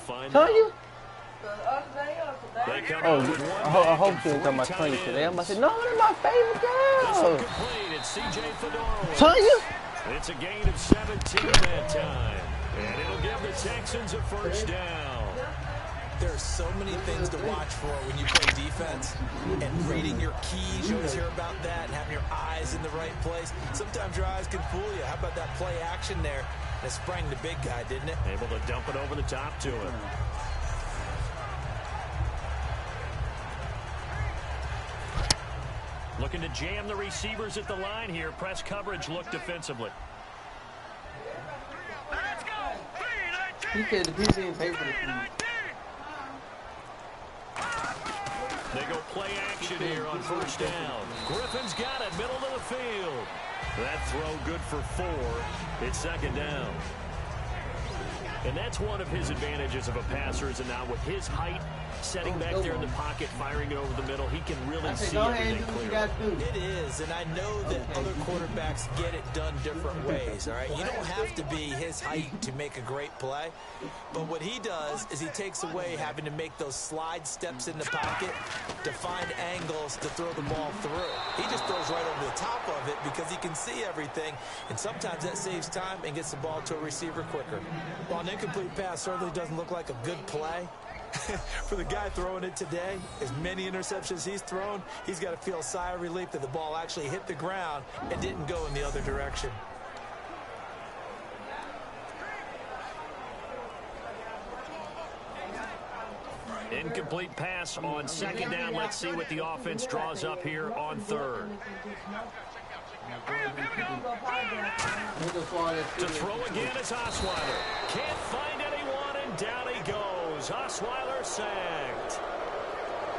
Oh, I hope you ain't talking about Tanya today. I'm about to say, no, they're my favorite girl. Tanya? It's a gain of 17 that time. And it'll give the Texans a first down. There are so many things to watch for when you play defense. And reading your keys, you always hear about that, and having your eyes in the right place. Sometimes your eyes can fool you. How about that play action there? That sprang the big guy, didn't it? Able to dump it over the top to him. Looking to jam the receivers at the line here. Press coverage look defensively. Let's go! 3-19! He said the people didn't pay for the food. They go play action here on first down. Griffin's got it, middle of the field. That throw good for 4. It's second down. And that's one of his advantages of a passer, is now with his height, setting back there in the pocket, firing it over the middle, he can really see everything clearly. It is, and I know that other quarterbacks get it done different ways, all right? You don't have to be his height to make a great play, but what he does is he takes away having to make those slide steps in the pocket to find angles to throw the ball through. He just throws right over the top of it because he can see everything, and sometimes that saves time and gets the ball to a receiver quicker. While an incomplete pass certainly doesn't look like a good play, for the guy throwing it today, as many interceptions he's thrown, he's got to feel a sigh of relief that the ball actually hit the ground and didn't go in the other direction. Incomplete pass on second down. Let's see what the offense draws up here on third. To throw again is Osweiler. Can't find anyone, and down he goes. Osweiler sacked.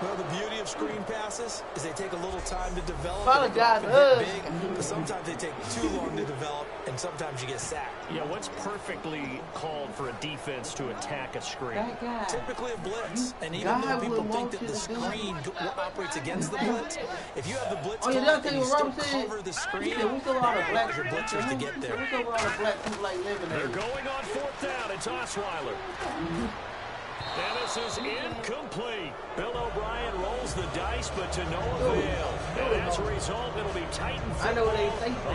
Well, the beauty of screen passes is they take a little time to develop. Big, but sometimes they take too long to develop, and sometimes you get sacked. Yeah, what's perfectly called for a defense to attack a screen? Typically a blitz, and even though people think that the screen operates against the blitz, if you have the blitz and you still cover the screen, that allows your blitzers to get there. They're going on fourth down. It's Osweiler. And this is incomplete. Bill O'Brien rolls the dice, but to no avail. And as a result, it'll be Titan football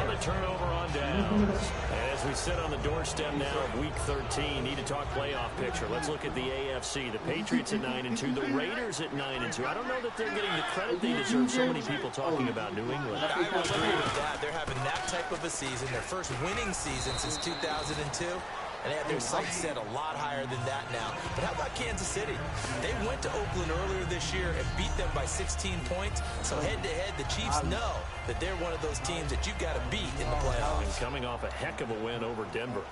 on the turnover on downs. And as we sit on the doorstep now of Week 13, need to talk playoff picture. Let's look at the AFC. The Patriots at 9-2, the Raiders at 9-2. I don't know that they're getting the credit they deserve. So many people talking about New England. I would agree with that. They're having that type of a season, their first winning season since 2002. and they have their sights set a lot higher than that now. But how about Kansas City? They went to Oakland earlier this year and beat them by 16 points. So head-to-head, the Chiefs know that they're one of those teams that you've got to beat in the playoffs. And coming off a heck of a win over Denver.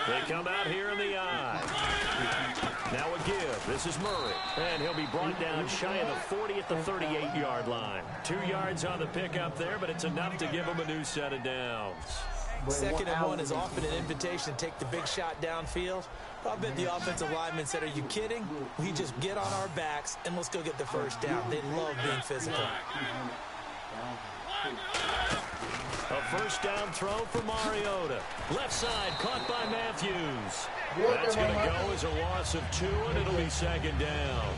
They come out here in the eye. Now a give. This is Murray. And he'll be brought down shy of the 40 at the 38-yard line. 2 yards on the pickup there, but it's enough to give him a new set of downs. 2nd and 1 is often an invitation to take the big shot downfield. I bet the offensive lineman said, are you kidding? We just get on our backs and let's go get the first down. They love being physical. A first down throw for Mariota. Left side caught by Matthews. That's going to go as a loss of 2, and it'll be 2nd down.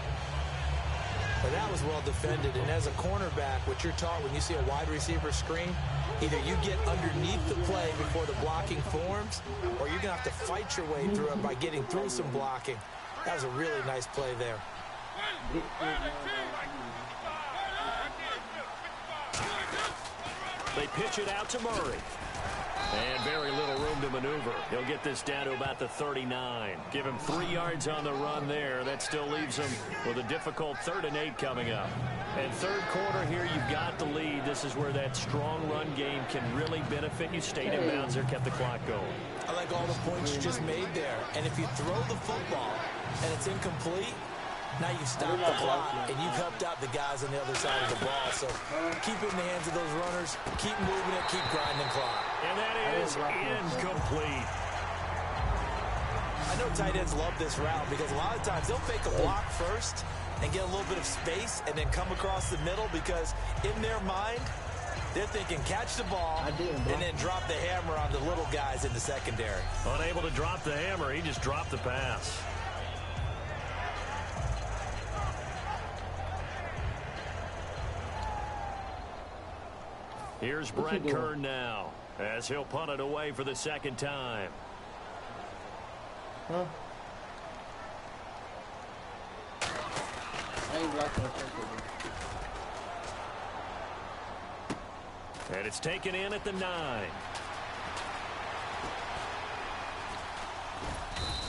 But that was well defended, and as a cornerback, what you're taught when you see a wide receiver screen, either you get underneath the play before the blocking forms, or you're going to have to fight your way through it by getting through some blocking. That was a really nice play there. They pitch it out to Murray. And very little room to maneuver. He'll get this down to about the 39. Give him 3 yards on the run there. That still leaves him with a difficult 3rd and 8 coming up. And third quarter here, you've got the lead. This is where that strong run game can really benefit you. Stayed in bounds there, kept the clock going. I like all the points you just made there. And if you throw the football and it's incomplete, now you've stopped the clock, and you've helped out the guys on the other side of the ball. So keep it in the hands of those runners, keep moving it, keep grinding clock. And that is incomplete. I know tight ends love this route because a lot of times they'll fake a block first and get a little bit of space and then come across the middle because in their mind, they're thinking catch the ball and then drop the hammer on the little guys in the secondary. Unable to drop the hammer, he just dropped the pass. Here's Brett Kern now, as he'll punt it away for the 2nd time. Huh? I ain't blocking the first. And it's taken in at the 9.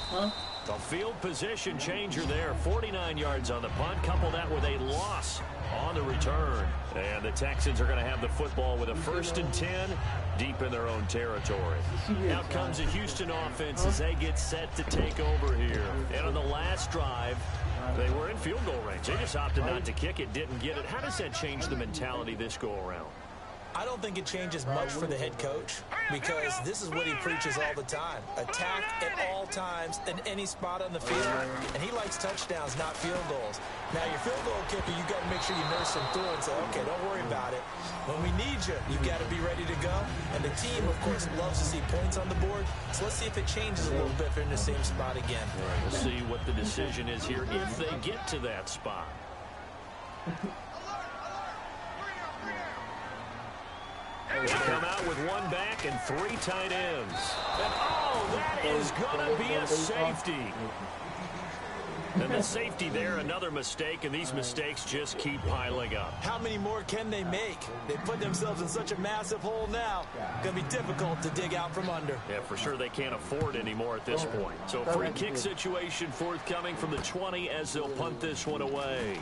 Huh? The field position changer there. 49 yards on the punt. Couple that with a loss on the return. And the Texans are going to have the football with a 1st and 10 deep in their own territory. Out comes the Houston offense as they get set to take over here. And on the last drive, they were in field goal range. They just opted not to kick it, didn't get it. How does that change the mentality this go-around? I don't think it changes much for the head coach because this is what he preaches all the time. Attack at all times in any spot on the field, and he likes touchdowns, not field goals. Now, your field goal kicker, you've got to make sure you nurse him through and say, okay, don't worry about it. When we need you, you've got to be ready to go. And the team, of course, loves to see points on the board, so let's see if it changes a little bit if they're in the same spot again. We'll see what the decision is here if they get to that spot. They come out with 1 back and 3 tight ends. And, oh, that is going to be a safety. And the safety there, another mistake, and these mistakes just keep piling up. How many more can they make? They put themselves in such a massive hole now. Going to be difficult to dig out from under. Yeah, for sure they can't afford anymore at this point. So free kick situation forthcoming from the 20 as they'll punt this one away.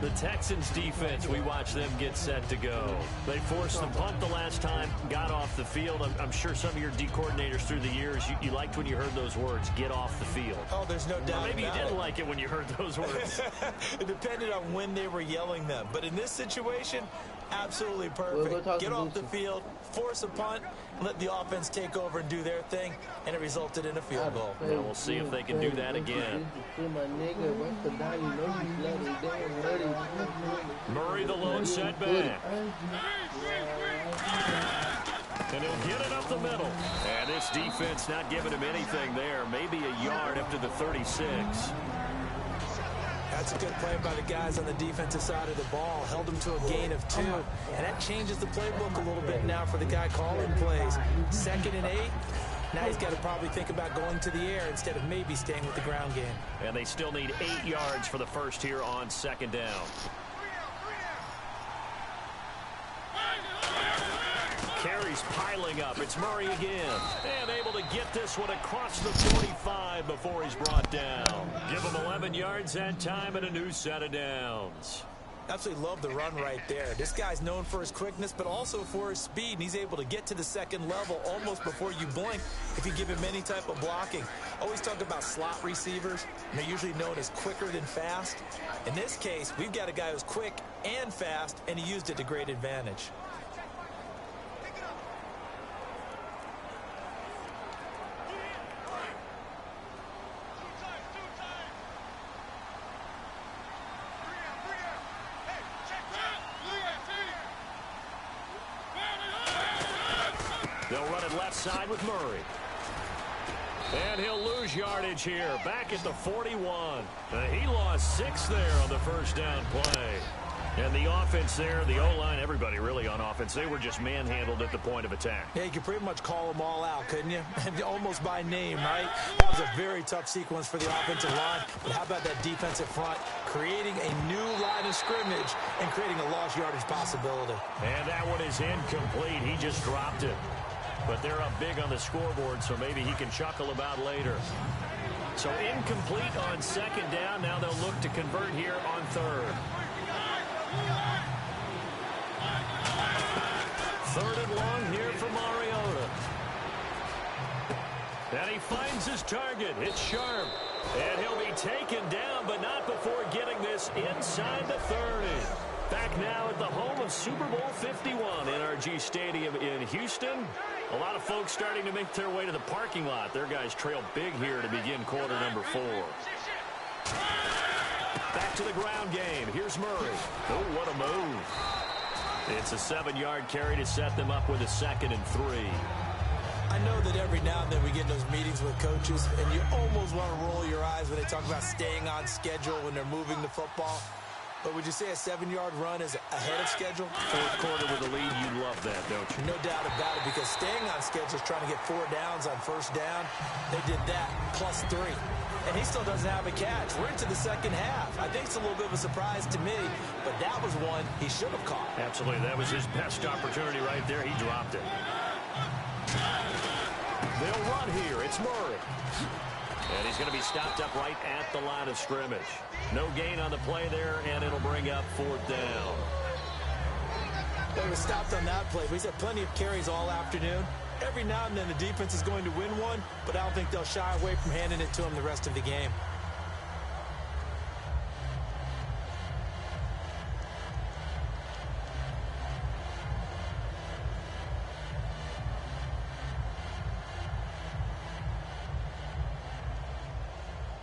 The Texans defense, we watch them get set to go. They forced the punt the last time, got off the field. I'm sure some of your D coordinators through the years, you liked when you heard those words, get off the field. Oh, there's no doubt. Or maybe you didn't like it when you heard those words. It depended on when they were yelling them. But in this situation, absolutely perfect. Get off the field, force a punt, let the offense take over and do their thing, and it resulted in a field goal. Now we'll see if they can do that again. Murray the lone setback. And he'll get it up the middle. And this defense not giving him anything there. Maybe a yard up to the 36. That's a good play by the guys on the defensive side of the ball. Held them to a gain of 2. And that changes the playbook a little bit now for the guy calling plays. 2nd and 8. Now he's got to probably think about going to the air instead of maybe staying with the ground game. And they still need 8 yards for the first here on 2nd down. Carries piling up. It's Murray again. And able to get this one across the 45 before he's brought down. Give him 11 yards that time and a new set of downs. Absolutely love the run right there. This guy's known for his quickness, but also for his speed, and he's able to get to the 2nd level almost before you blink if you give him any type of blocking. Always talk about slot receivers, and they're usually known as quicker than fast. In this case, we've got a guy who's quick and fast, and he used it to great advantage. They'll run it left side with Murray. And he'll lose yardage here. Back at the 41. He lost 6 there on the first down play. And the offense there, the O-line, everybody really on offense, they were just manhandled at the point of attack. Yeah, you could pretty much call them all out, couldn't you? Almost by name, right? That was a very tough sequence for the offensive line. But how about that defensive front creating a new line of scrimmage and creating a lost yardage possibility? And that one is incomplete. He just dropped it. But they're up big on the scoreboard, so maybe he can chuckle about later. So incomplete on 2nd down. Now they'll look to convert here on 3rd. 3rd and long here for Mariota. And he finds his target. It's Sharp. And he'll be taken down, but not before getting this inside the 30. Back now at the home of Super Bowl 51, NRG Stadium in Houston. A lot of folks starting to make their way to the parking lot. Their guys trail big here to begin quarter number 4. Back to the ground game. Here's Murray. Oh, what a move. It's a 7-yard carry to set them up with a 2nd and 3. I know that every now and then we get in those meetings with coaches, and you almost want to roll your eyes when they talk about staying on schedule when they're moving the football. But would you say a 7-yard run is ahead of schedule? 4th quarter with a lead, you love that, don't you? No doubt about it, because staying on schedule is trying to get 4 downs on 1st down. They did that plus 3. And he still doesn't have a catch. We're into the 2nd half. I think it's a little bit of a surprise to me, but that was one he should have caught. Absolutely. That was his best opportunity right there. He dropped it. They'll run here. It's Murray. And he's going to be stopped up right at the line of scrimmage. No gain on the play there, and it'll bring up 4th down. He was stopped on that play, but he's had plenty of carries all afternoon. Every now and then the defense is going to win one, but I don't think they'll shy away from handing it to him the rest of the game.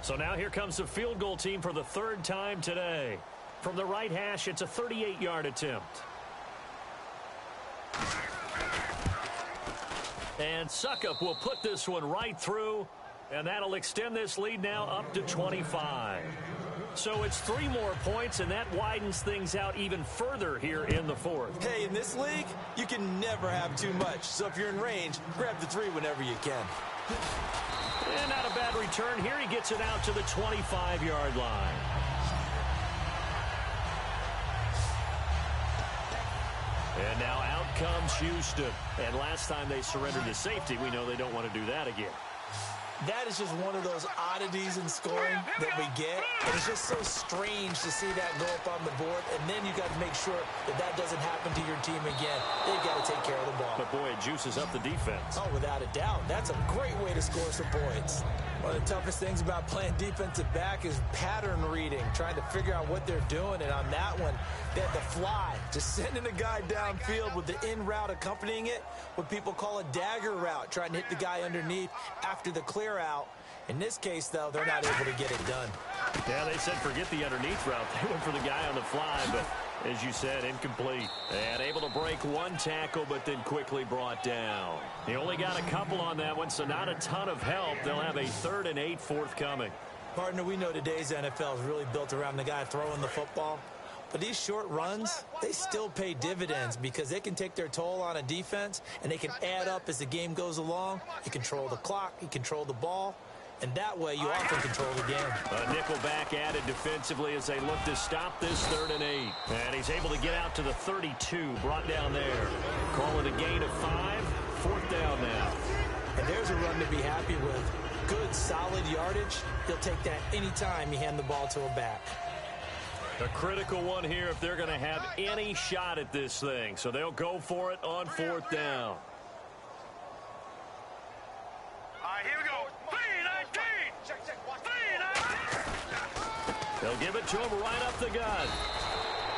So now here comes the field goal team for the 3rd time today. From the right hash, it's a 38-yard attempt. And Suckup will put this one right through, and that'll extend this lead now up to 25. So it's 3 more points, and that widens things out even further here in the 4th. Hey, in this league, you can never have too much. So if you're in range, grab the 3 whenever you can. And not a bad return here. He gets it out to the 25-yard line. And now out comes Houston. And last time they surrendered to safety, we know they don't want to do that again. That is just one of those oddities in scoring that we get. And it's just so strange to see that go up on the board. And then you got to make sure that that doesn't happen to your team again. They've got to take care of the ball. But, boy, it juices up the defense. Oh, without a doubt. That's a great way to score some points. One of the toughest things about playing defensive back is pattern reading, trying to figure out what they're doing. And on that one, they had the fly, just sending a guy downfield with the in route accompanying it, what people call a dagger route, trying to hit the guy underneath after the clear out. In this case, though, they're not able to get it done. Yeah, they said forget the underneath route. They went for the guy on the fly, but as you said, incomplete. And able to break 1 tackle, but then quickly brought down. He only got a couple on that one, so not a ton of help. They'll have a 3rd and 8 forthcoming. Partner, we know today's NFL is really built around the guy throwing the football. But these short runs, they still pay dividends because they can take their toll on a defense, and they can add up as the game goes along. You control the clock, you control the ball, and that way you often control the game. A nickel back added defensively as they look to stop this 3rd and 8. And he's able to get out to the 32, brought down there. Call it a gain of 5, 4th down now. And there's a run to be happy with. Good, solid yardage. He'll take that anytime you hand the ball to a back. A critical one here if they're going to have any shot at this thing. So they'll go for it on 4th down. All right, here we go. 3-19. They'll give it to him right up the gut.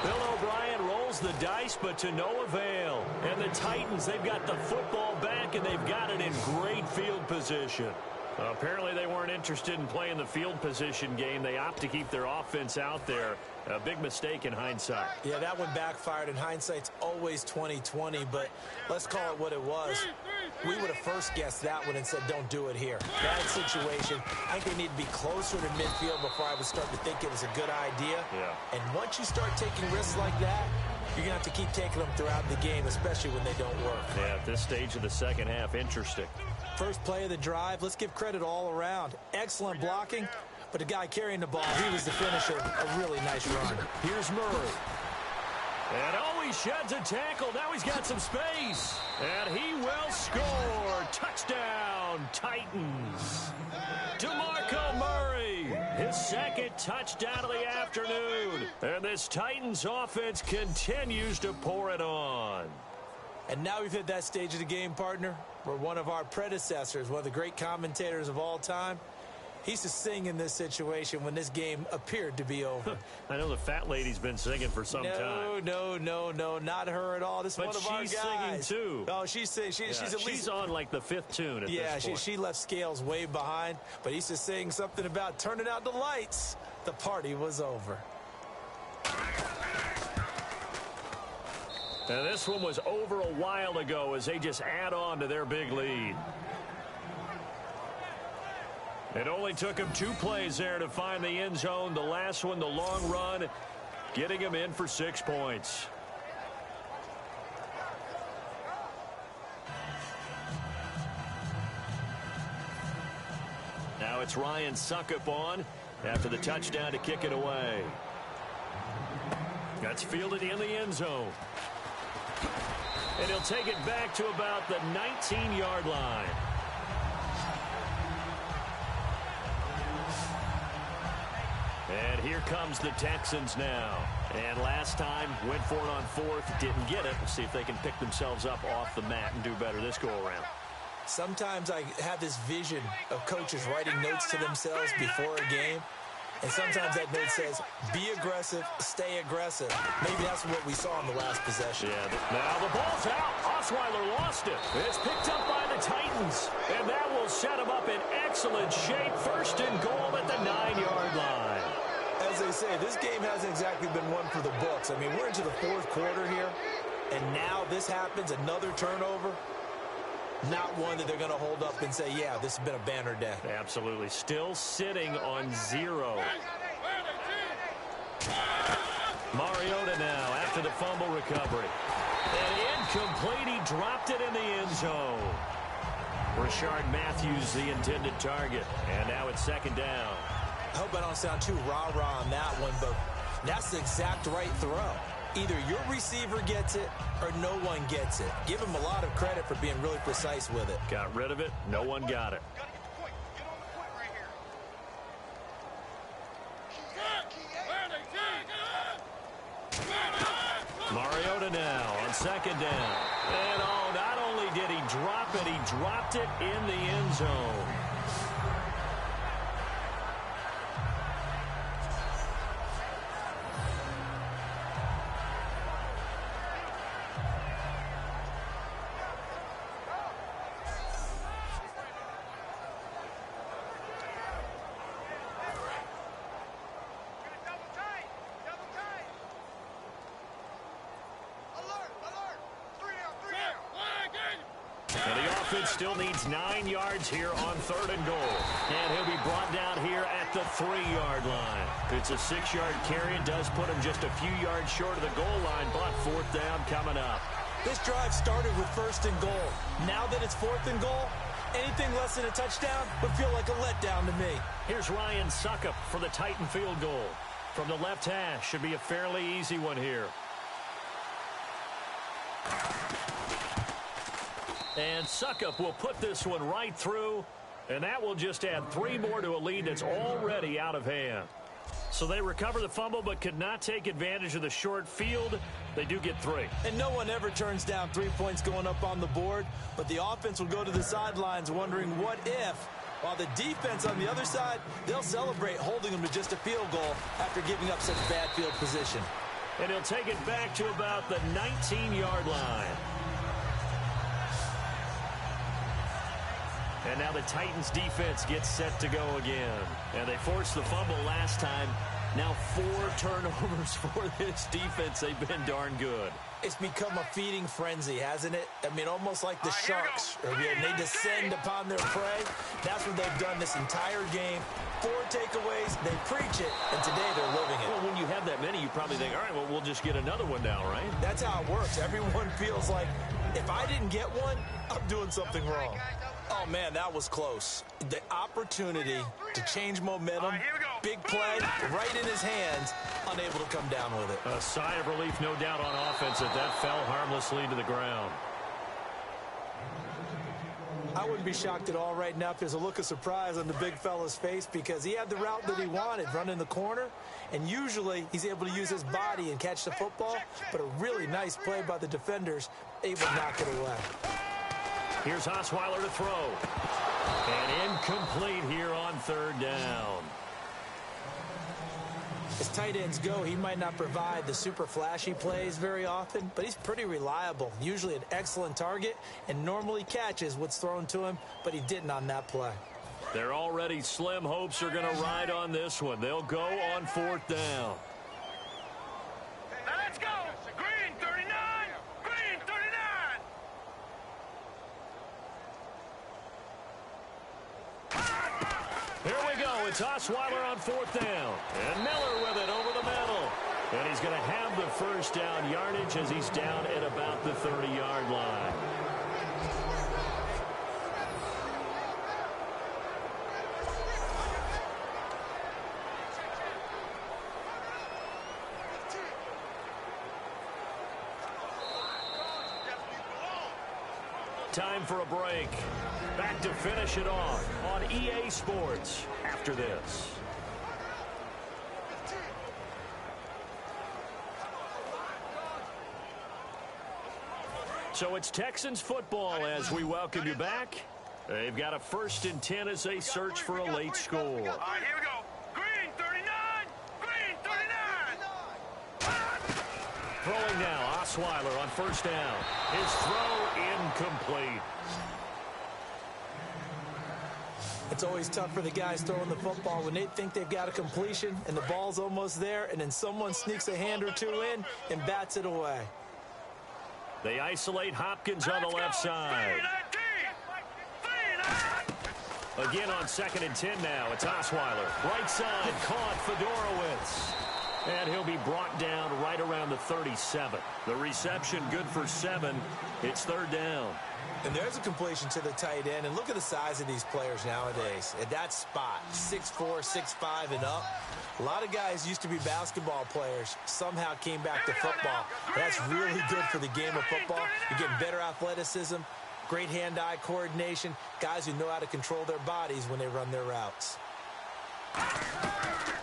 Bill O'Brien rolls the dice, but to no avail. And the Titans, they've got the football back, and they've got it in great field position. Apparently they weren't interested in playing the field position game. They opt to keep their offense out there. A big mistake in hindsight. Yeah, that one backfired, and hindsight's always 20/20, but let's call it what it was. We would have first guessed that one and said, don't do it here. Bad situation. I think they need to be closer to midfield before I would start to think it was a good idea. Yeah. And once you start taking risks like that, you're going to have to keep taking them throughout the game, especially when they don't work. Yeah, at this stage of the second half, interesting. First play of the drive, let's give credit all around. Excellent blocking, but the guy carrying the ball, he was the finisher. A really nice run. Here's Murray. And oh, he sheds a tackle. Now he's got some space. And he will score. Touchdown, Titans. DeMarco Murray, his 2nd touchdown of the afternoon. And this Titans offense continues to pour it on. And now we've hit that stage of the game, partner, where one of our predecessors, one of the great commentators of all time, he used to sing in this situation when this game appeared to be over. I know the fat lady's been singing for some time. No, not her at all. This is one of our guys. But she's singing, too. Oh, she's singing. She's at least... She's on, like, the 5th tune at this point. She left Scales way behind, but he used to sing something about turning out the lights. The party was over. And this one was over a while ago as they just add on to their big lead. It only took him 2 plays there to find the end zone. The last one, the long run, getting him in for 6 points. Now it's Ryan Suckup on after the touchdown to kick it away. That's fielded in the end zone. And he'll take it back to about the 19-yard line. And here comes the Texans now. And last time, went for it on 4th, didn't get it. We'll see if they can pick themselves up off the mat and do better this go-around. Sometimes I have this vision of coaches writing notes to themselves before a game. And sometimes that note says, be aggressive, stay aggressive. Maybe that's what we saw in the last possession. Yeah, now the ball's out. Osweiler lost it. It's picked up by the Titans. And that will set them up in excellent shape. 1st and goal at the 9-yard line. As they say, this game hasn't exactly been one for the books. I mean, we're into the 4th quarter here. And now this happens, another turnover. Not one that they're going to hold up and say, yeah, this has been a banner day. Absolutely. Still sitting on 0. Mariota now after the fumble recovery. And incomplete. He dropped it in the end zone. Rashard Matthews, the intended target. And now it's 2nd down. I hope I don't sound too rah-rah on that one, but that's the exact right throw. Either your receiver gets it or no one gets it. Give him a lot of credit for being really precise with it. Got rid of it. No one got it. Get on the point right here. Mariota now on 2nd down. And oh, not only did he drop it, he dropped it in the end zone. offense still needs 9 yards here on 3rd and goal. And he'll be brought down here at the 3-yard line. It's a 6-yard carry and does put him just a few yards short of the goal line, but 4th down coming up. This drive started with 1st and goal. Now that it's 4th and goal, anything less than a touchdown would feel like a letdown to me. Here's Ryan Suckup for the Titan field goal. From the left hash, should be a fairly easy one here. And Suckup will put this one right through, and that will just add 3 more to a lead that's already out of hand. So they recover the fumble but could not take advantage of the short field. They do get 3. And no one ever turns down 3 points going up on the board, but the offense will go to the sidelines wondering what if, while the defense on the other side, they'll celebrate holding them to just a field goal after giving up such bad field position. And he'll take it back to about the 19-yard line. And now the Titans defense gets set to go again. And they forced the fumble last time. Now 4 turnovers for this defense. They've been darn good. It's become a feeding frenzy, hasn't it? I mean, almost like the Sharks. They descend upon their prey. That's what they've done this entire game. 4 takeaways, they preach it, and today they're living it. Well, when you have that many, you probably think, all right, well, we'll just get another one now, right? That's how it works. Everyone feels like, if I didn't get one, I'm doing something wrong. Oh, man, that was close. The opportunity to change momentum, big play, right in his hands, unable to come down with it. A sigh of relief, no doubt, on offense that fell harmlessly to the ground. I wouldn't be shocked at all right now if there's a look of surprise on the big fella's face because he had the route that he wanted, running the corner, and usually he's able to use his body and catch the football, but a really nice play by the defenders, able to knock it away. Here's Osweiler to throw. And incomplete here on 3rd down. As tight ends go, he might not provide the super flashy plays very often, but he's pretty reliable, usually an excellent target, and normally catches what's thrown to him, but he didn't on that play. Their already slim hopes are going to ride on this one. They'll go on 4th down. Now let's go. Green 39. Green 39. Here we go. It's Osweiler on 4th down. And Miller with it over the middle. And he's going to have the 1st down yardage as he's down at about the 30-yard line. Time for a break. Back to finish it off on EA Sports after this. So it's Texans football as we welcome you back. They've got a 1st and 10 as they search for a late score. All right, here we go. Green 39. Green 39. Throwing now, Osweiler on 1st down. His throw incomplete. It's always tough for the guys throwing the football when they think they've got a completion and the ball's almost there, and then someone sneaks a hand or two in and bats it away. They isolate Hopkins on the left side. Again on 2nd and 10 now. It's Osweiler. Right side, caught Fedorowicz. And he'll be brought down right around the 37. The reception good for 7. It's 3rd down. And there's a completion to the tight end. And look at the size of these players nowadays. At that spot, 6'4", 6'5", and up. A lot of guys used to be basketball players, somehow came back to football. That's really good for the game of football. You're getting better athleticism, great hand-eye coordination, guys who know how to control their bodies when they run their routes.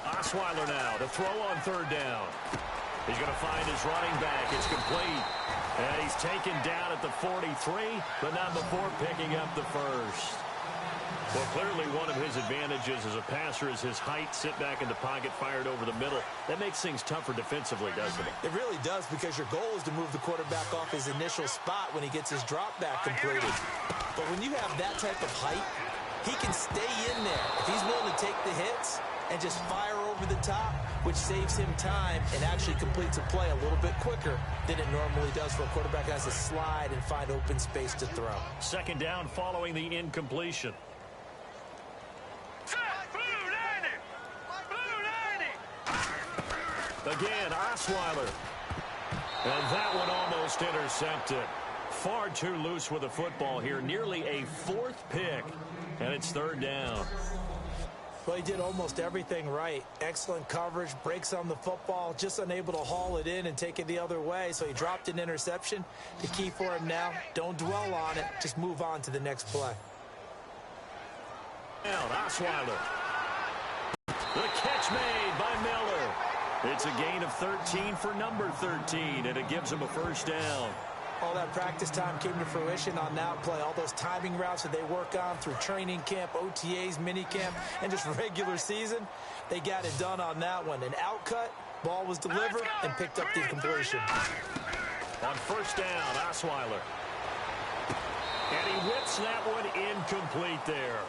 Osweiler now to throw on 3rd down. He's going to find his running back. It's complete. And he's taken down at the 43, but not before picking up the 1st. Well, clearly one of his advantages as a passer is his height, sit back in the pocket, fired over the middle. That makes things tougher defensively, doesn't it? It really does, because your goal is to move the quarterback off his initial spot when he gets his drop back completed. But when you have that type of height, he can stay in there. If he's willing to take the hits and just fire over the top, which saves him time and actually completes a play a little bit quicker than it normally does for a quarterback who has to slide and find open space to throw. Second down following the incompletion. Again, Osweiler. And that one almost intercepted. Far too loose with the football here. Nearly a fourth pick. And it's third down. Well, he did almost everything right. Excellent coverage, breaks on the football, just unable to haul it in and take it the other way. So he dropped an interception. The key for him now, don't dwell on it. Just move on to the next play. Down, Osweiler. The catch made by Miller. It's a gain of 13 for number 13, and it gives him a first down. All that practice time came to fruition on that play. All those timing routes that they work on through training camp, OTAs, minicamp, and just regular season, they got it done on that one. An outcut, ball was delivered, and picked up the completion. On first down, Osweiler. And he whips that one incomplete there.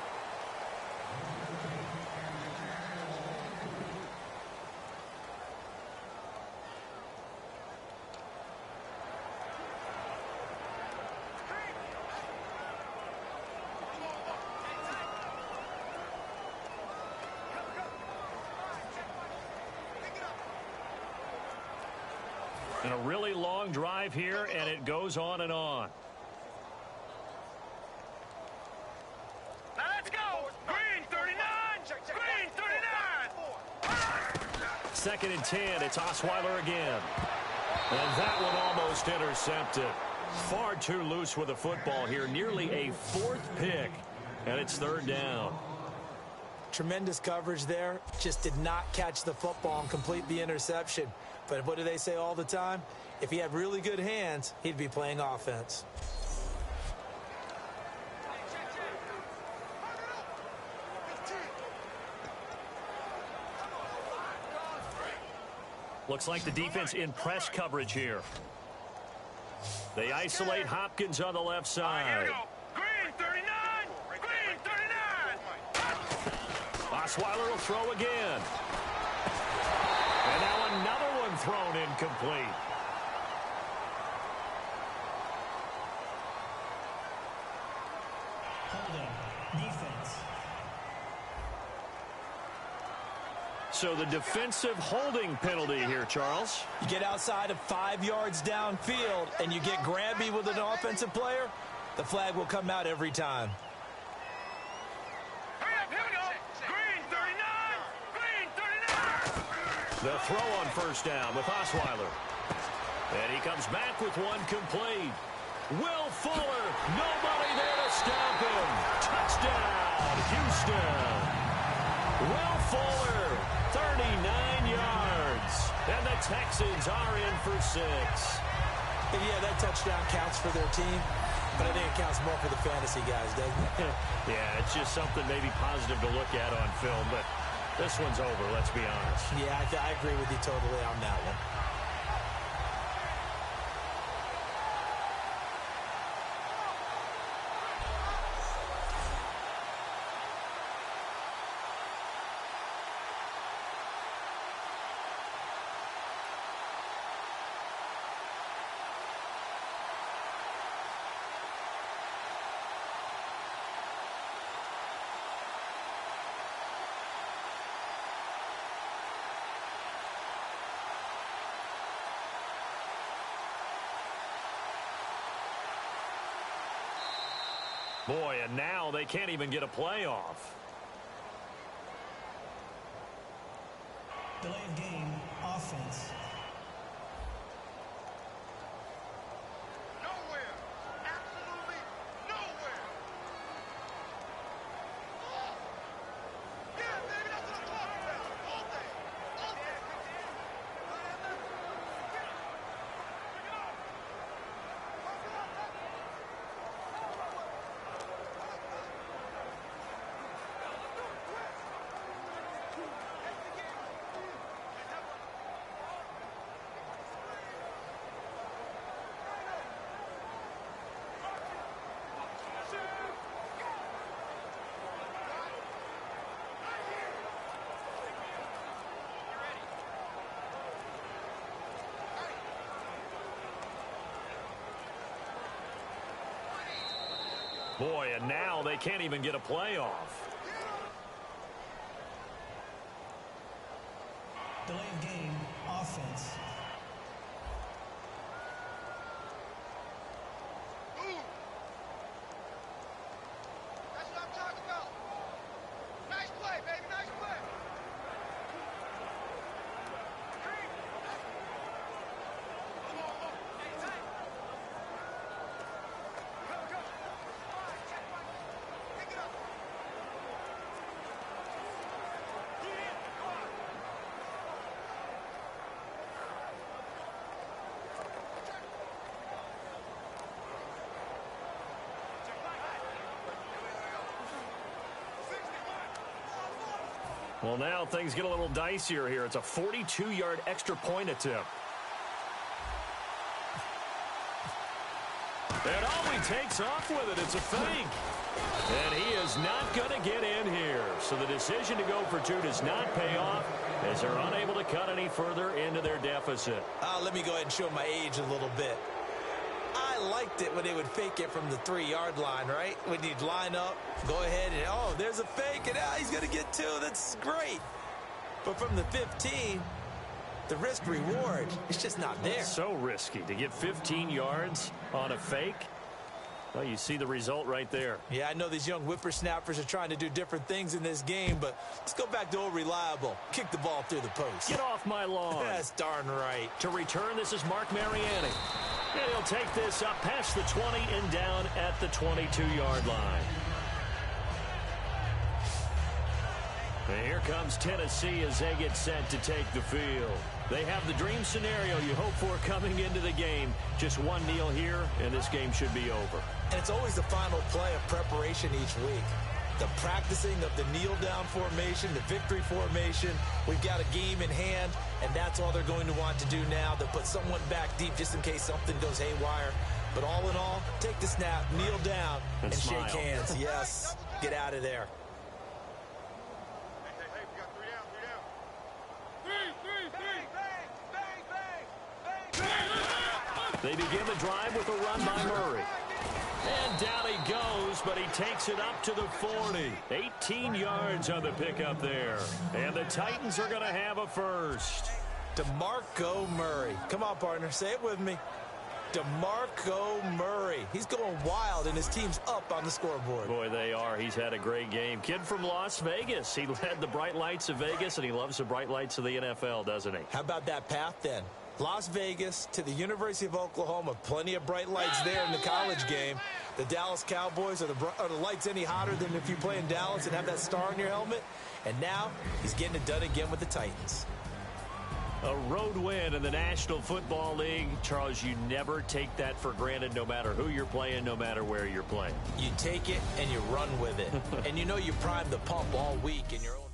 And a really long drive here, and it goes on and on. Now let's go. Green 39. Green 39. Second and 10. It's Osweiler again. And that one almost intercepted. Far too loose with the football here. Nearly a fourth pick. And it's third down. Tremendous coverage there. Just did not catch the football and complete the interception. But what do they say all the time? If he had really good hands, he'd be playing offense. Looks like the defense in press coverage here. They isolate Hopkins on the left side. Here we go. Green 39. Green 39. Osweiler will throw again. And now another one thrown incomplete. Holding. Defense. So the defensive holding penalty here, Charles. You get outside of 5 yards downfield and you get grabby with an offensive player, the flag will come out every time. Here we go. Green 39. Green 39. The throw on first down with Osweiler. And he comes back with one complete. Will Fuller, nobody there to stop him. Touchdown, Houston. Will Fuller, 39 yards. And the Texans are in for 6. And yeah, that touchdown counts for their team, but I think it counts more for the fantasy guys, doesn't it? Yeah, it's just something maybe positive to look at on film, but this one's over, let's be honest. Yeah, I agree with you totally on that one. Boy, and now they can't even get a playoff. Delay of game. Offense. Nowhere. Absolutely nowhere. Yeah, baby, that's what I'm talking about. All day. All day. Boy, and now they can't even get a playoff. Delay of game, offense. That's what I'm talking about. Nice play, baby. Nice play. Pick it up. Well, now things get a little dicier here. It's a 42-yard extra point attempt. And he takes off with it. It's a fake. And he is not going to get in here. So the decision to go for two does not pay off as they're unable to cut any further into their deficit. Let me go ahead and show my age a little bit. I liked it when they would fake it from the 3-yard line, right? When you'd line up, go ahead and, oh, there's a fake, and he's going to get two. That's great. But from the 15, the risk-reward is just not there. It's so risky to get 15 yards on a fake. Well, you see the result right there. Yeah, I know these young whippersnappers are trying to do different things in this game, but let's go back to old reliable. Kick the ball through the post. Get off my lawn. That's darn right. To return, this is Mark Mariani. And he'll take this up past the 20 and down at the 22-yard line. And here comes Tennessee as they get set to take the field. They have the dream scenario you hope for coming into the game. Just one kneel here, and this game should be over. And it's always the final play of preparation each week. The practicing of the kneel-down formation, the victory formation. We've got a game in hand, and that's all they're going to want to do now. They'll put someone back deep just in case something goes haywire. But all in all, take the snap, kneel down, and smile. shake hands. Yes, get out of there. Hey, we got 3 down, 3 down. Bang, bang, bang, bang, bang. They begin the drive with a run by Murray. And down he goes, but he takes it up to the 40. 18 yards on the pickup there. And the Titans are going to have a first. DeMarco Murray. Come on, partner. Say it with me. DeMarco Murray. He's going wild, and his team's up on the scoreboard. Boy, they are. He's had a great game. Kid from Las Vegas. He led the bright lights of Vegas, and he loves the bright lights of the NFL, doesn't he? How about that path, then? Las Vegas to the University of Oklahoma. Plenty of bright lights there in the college game. The Dallas Cowboys, are the lights any hotter than if you play in Dallas and have that star on your helmet? And now he's getting it done again with the Titans. A road win in the National Football League. Charles, you never take that for granted, no matter who you're playing, no matter where you're playing. You take it and you run with it. And you know you primed the pump all week in your own.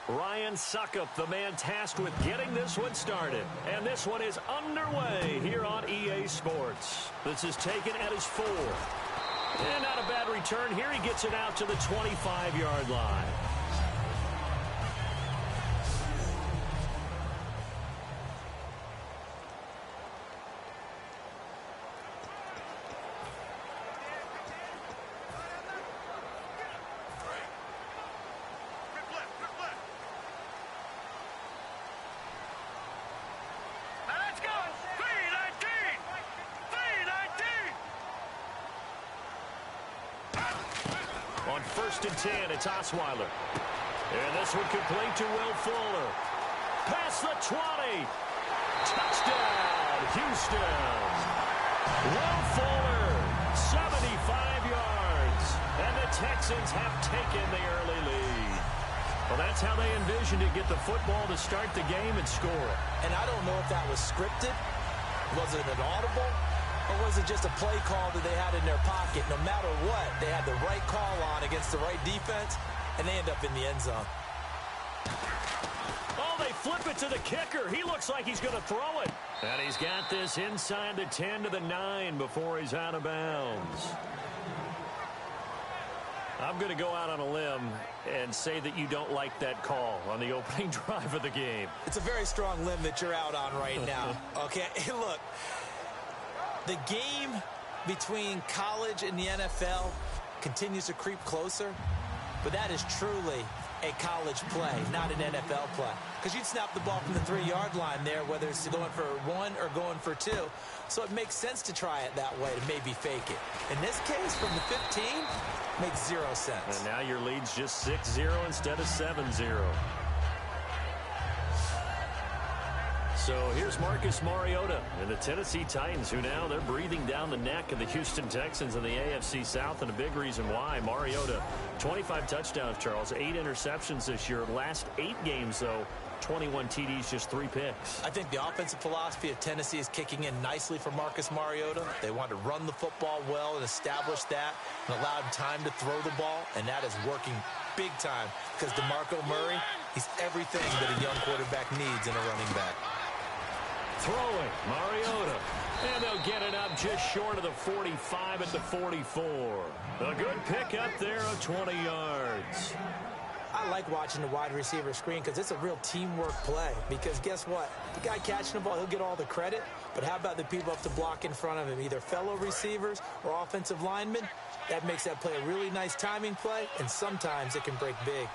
Ryan Suckup, the man tasked with getting this one started. And this one is underway here on EA Sports. This is taken at his 4. And not a bad return here. He gets it out to the 25-yard line. First and 10, it's Osweiler. And this one complete to Will Fuller. Past the 20. Touchdown, Houston. Will Fuller, 75 yards. And the Texans have taken the early lead. Well, that's how they envisioned it, get the football to start the game and score. And I don't know if that was scripted. Was it an audible? Or was it just a play call that they had in their pocket? No matter what, they had the right call on against the right defense, and they end up in the end zone. Oh, they flip it to the kicker. He looks like he's going to throw it. And he's got this inside the 10 to the 9 before he's out of bounds. I'm going to go out on a limb and say that you don't like that call on the opening drive of the game. It's a very strong limb that you're out on right now. Okay, hey, look, the game between college and the NFL continues to creep closer, but that is truly a college play, not an NFL play. Because you'd snap the ball from the 3-yard line there, whether it's going for 1 or going for 2. So it makes sense to try it that way to maybe fake it. In this case, from the 15, makes 0 sense. And now your lead's just 6-0 instead of 7-0. So here's Marcus Mariota and the Tennessee Titans, who now they're breathing down the neck of the Houston Texans in the AFC South, and a big reason why. Mariota, 25 touchdowns, Charles, 8 interceptions this year. Last 8 games, though, 21 TDs, just 3 picks. I think the offensive philosophy of Tennessee is kicking in nicely for Marcus Mariota. They want to run the football well and establish that and allow him time to throw the ball, and that is working big time because DeMarco Murray, he's everything that a young quarterback needs in a running back. Throwing, Mariota. And they'll get it up just short of the 45 at the 44. A good pick up there of 20 yards. I like watching the wide receiver screen because it's a real teamwork play. Because guess what? The guy catching the ball, he'll get all the credit. But how about the people up to block in front of him, either fellow receivers or offensive linemen? That makes that play a really nice timing play, and sometimes it can break big.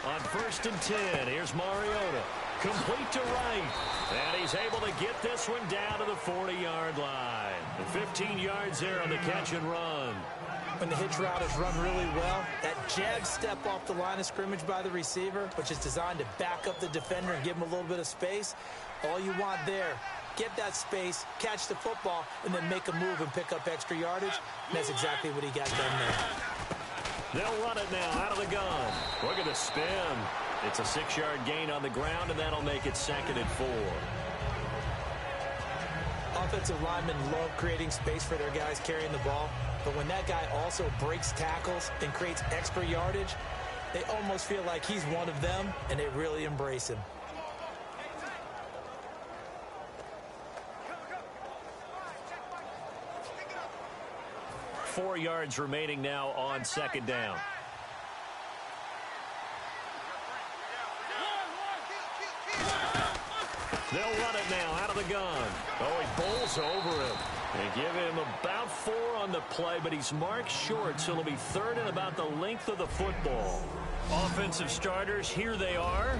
On 1st and 10, here's Mariota. Complete to right. And he's able to get this one down to the 40-yard line. And 15 yards there on the catch and run. When the hitch route is run really well, that jab step off the line of scrimmage by the receiver, which is designed to back up the defender and give him a little bit of space, all you want there, get that space, catch the football, and then make a move and pick up extra yardage. And that's exactly what he got done there. They'll run it now out of the gun. Look at the spin. It's a 6-yard gain on the ground, and that'll make it 2nd and 4. Offensive linemen love creating space for their guys carrying the ball, but when that guy also breaks tackles and creates extra yardage, they almost feel like he's one of them, and they really embrace him. Four yards remaining now on 2nd down. They'll run it now out of the gun. Oh, he bowls over him. They give him about 4 on the play, but he's marked short, so it'll be 3rd and about the length of the football. Offensive starters, here they are.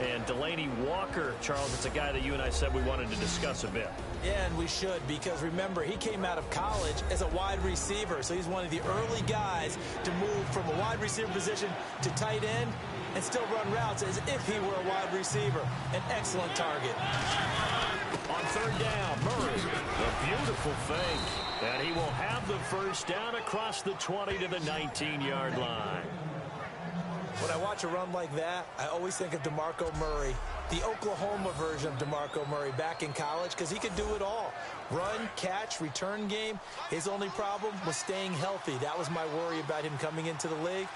And Delaney Walker, Charles, it's a guy that you and I said we wanted to discuss a bit. Yeah, and we should, because remember, he came out of college as a wide receiver, so he's one of the early guys to move from a wide receiver position to tight end and still run routes as if he were a wide receiver. An excellent target. On 3rd down, Murray, a beautiful fake. And he will have the 1st down across the 20 to the 19-yard line. When I watch a run like that, I always think of DeMarco Murray, the Oklahoma version of DeMarco Murray back in college, because he could do it all. Run, catch, return game. His only problem was staying healthy. That was my worry about him coming into the league.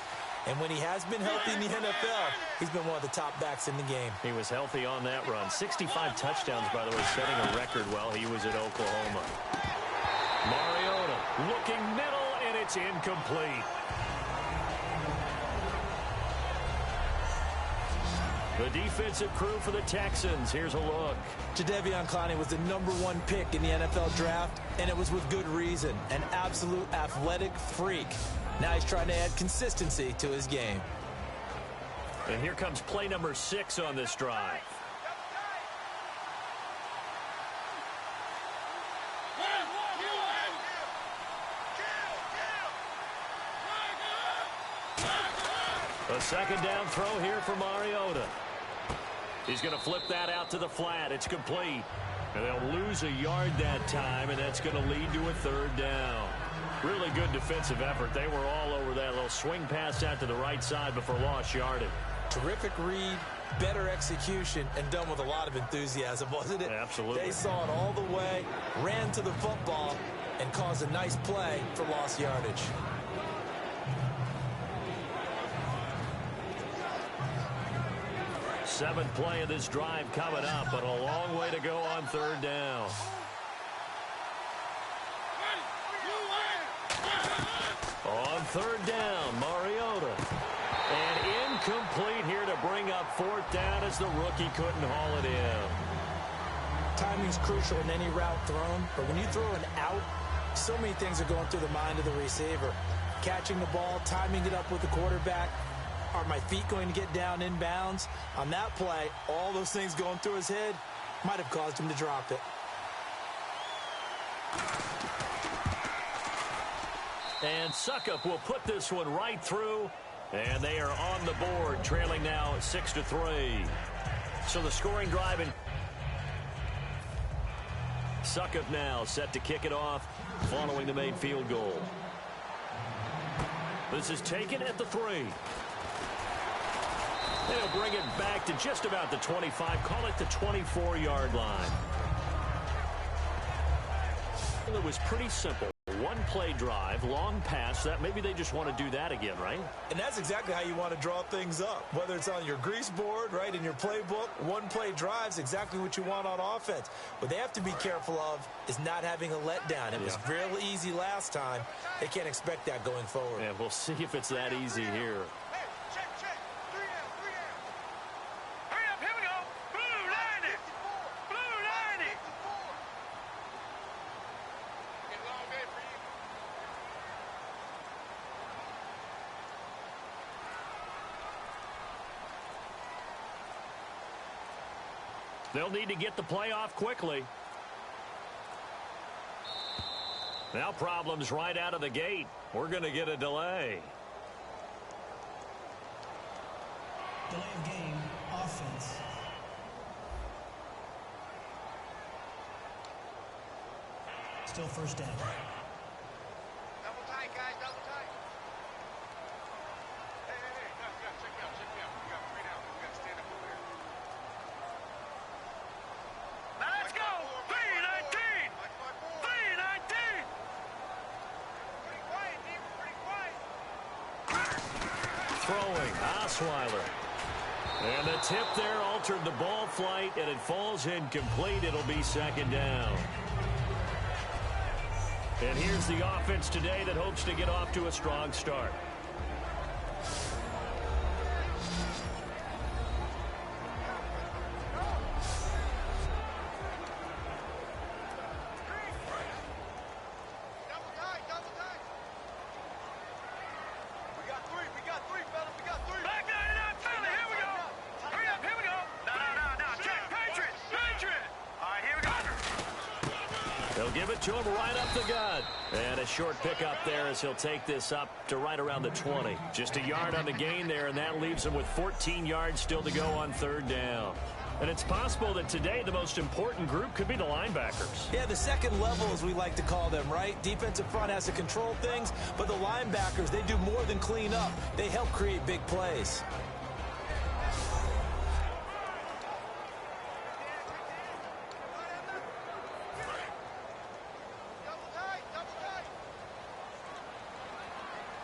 And when he has been healthy in the NFL, he's been one of the top backs in the game. He was healthy on that run. 65 touchdowns, by the way, setting a record while he was at Oklahoma. Mariota looking middle, and it's incomplete. The defensive crew for the Texans. Here's a look. Jadeveon Clowney was the #1 pick in the NFL draft, and it was with good reason. An absolute athletic freak. Now he's trying to add consistency to his game. And here comes play number 6 on this drive. A 2nd down throw here for Mariota. He's going to flip that out to the flat. It's complete. And they'll lose a yard that time, and that's going to lead to a 3rd down. Really good defensive effort. They were all over that little swing pass out to the right side before lost yardage. Terrific read, better execution, and done with a lot of enthusiasm, wasn't it? Absolutely. They saw it all the way, ran to the football, and caused a nice play for lost yardage. Seventh play of this drive coming up, but a long way to go on third down. On third down, Mariota. And incomplete here to bring up fourth down as the rookie couldn't haul it in. Timing is crucial in any route thrown, but when you throw an out, so many things are going through the mind of the receiver. Catching the ball, timing it up with the quarterback. Are my feet going to get down in bounds? On that play, all those things going through his head might have caused him to drop it. And Suckup will put this one right through, and they are on the board, trailing now 6-3. So the scoring drive in. Suckup now set to kick it off following the made field goal. This is taken at the 3. They'll bring it back to just about the 25, call it the 24-yard line. It was pretty simple. One-play drive, long pass. That maybe they just want to do that again, right? And that's exactly how you want to draw things up. Whether it's on your grease board, right, in your playbook, one-play drive's exactly what you want on offense. What they have to be careful of is not having a letdown. It was real easy last time. They can't expect that going forward. Yeah, we'll see if it's that easy here. Hey, check. 3 down, 3 down. Hurry up, here we go. Blue line it. Blue line it. Get a long day for you. They'll need to get the play off quickly. Now problems right out of the gate. We're going to get a delay. Delay of game, offense. Still first down. Double tight, guys, double tight. Hey. Check me out. We got 3 down. We got to stand up over here. Now let's go. 3-19. 3-19. Pretty quiet, team. Pretty quiet. Throwing, Osweiler. And the tip there altered the ball flight, and it falls incomplete. It'll be second down. And here's the offense today that hopes to get off to a strong start. Double tight. We got 3, fellas. We got 3. Back 99, Philly. Here we go. Hurry up, here we go. No. Check. Patriot. All right, here we go. They'll give it to him right up the gut. And a short pickup there as he'll take this up to right around the 20. Just a yard on the gain there, and that leaves him with 14 yards still to go on third down. And it's possible that today the most important group could be the linebackers. Yeah, the second level, as we like to call them, right? Defensive front has to control things, but the linebackers, they do more than clean up. They help create big plays. Double tight.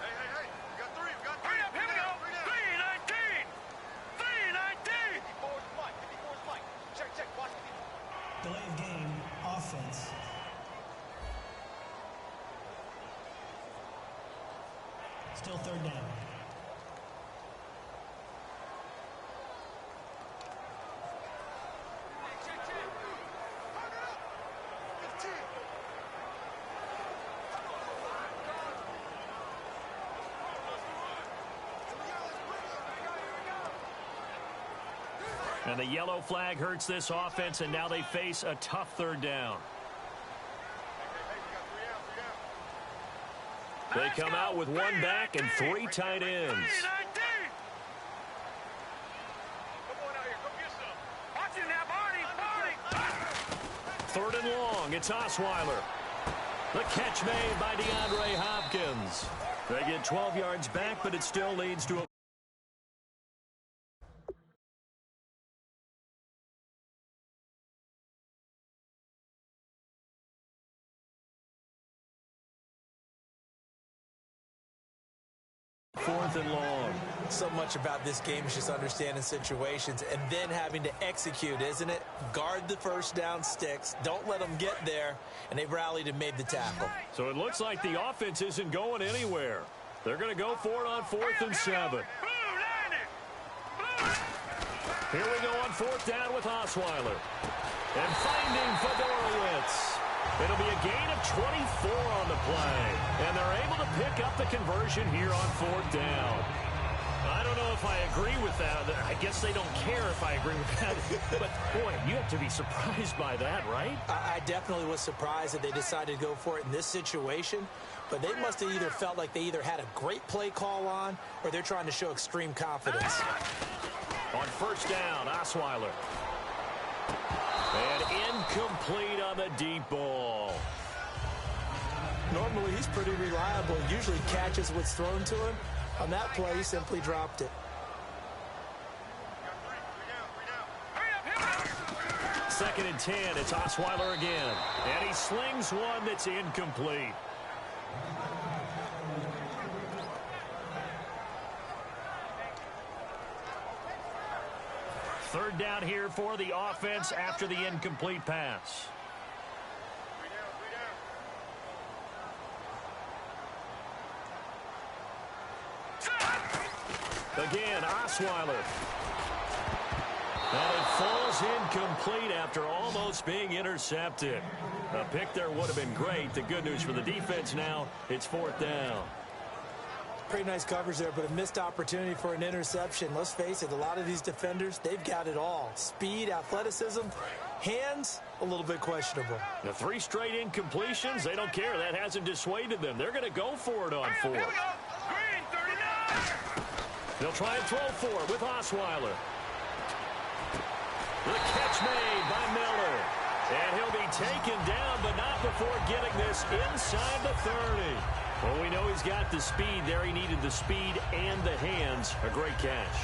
Hey. We got 3. Hurry up, here we go. 3-19. 54's Mike. Check. Watch the Delay of game, offense. Still third down. Check. Turn it up. 15. And the yellow flag hurts this offense, and now they face a tough third down. They come out with 1 back and 3 tight ends. Third and long, it's Osweiler. The catch made by DeAndre Hopkins. They get 12 yards back, but it still leads to a fourth and long. So much about this game is just understanding situations and then having to execute, isn't it? Guard the first down sticks. Don't let them get there. And they rallied and made the tackle. So it looks like the offense isn't going anywhere. They're going to go for it on 4th and 7. Here we go on 4th down with Osweiler. And finding Fedorowicz. It'll be a gain of 24 on the play. And they're able to pick up the conversion here on 4th down. I don't know if I agree with that. I guess they don't care if I agree with that. But, boy, you have to be surprised by that, right? I definitely was surprised that they decided to go for it in this situation. But they must have either felt like they either had a great play call on or they're trying to show extreme confidence. On 1st down, Osweiler. And incomplete on the deep ball. Normally, he's pretty reliable. Usually catches what's thrown to him. On that play, he simply dropped it. 2nd and 10. It's Osweiler again. And he slings one that's incomplete. Third down here for the offense after the incomplete pass. Again, Osweiler. And it falls incomplete after almost being intercepted. A pick there would have been great. The good news for the defense now, it's 4th down. Pretty nice coverage there, but a missed opportunity for an interception. Let's face it, a lot of these defenders, they've got it all. Speed, athleticism, hands, a little bit questionable. The 3 straight incompletions, they don't care. That hasn't dissuaded them. They're going to go for it on 4th. They'll try and throw for it with Osweiler. The catch made by Miller. And he'll be taken down, but not before getting this inside the 30. Well, we know he's got the speed there. He needed the speed and the hands. A great catch.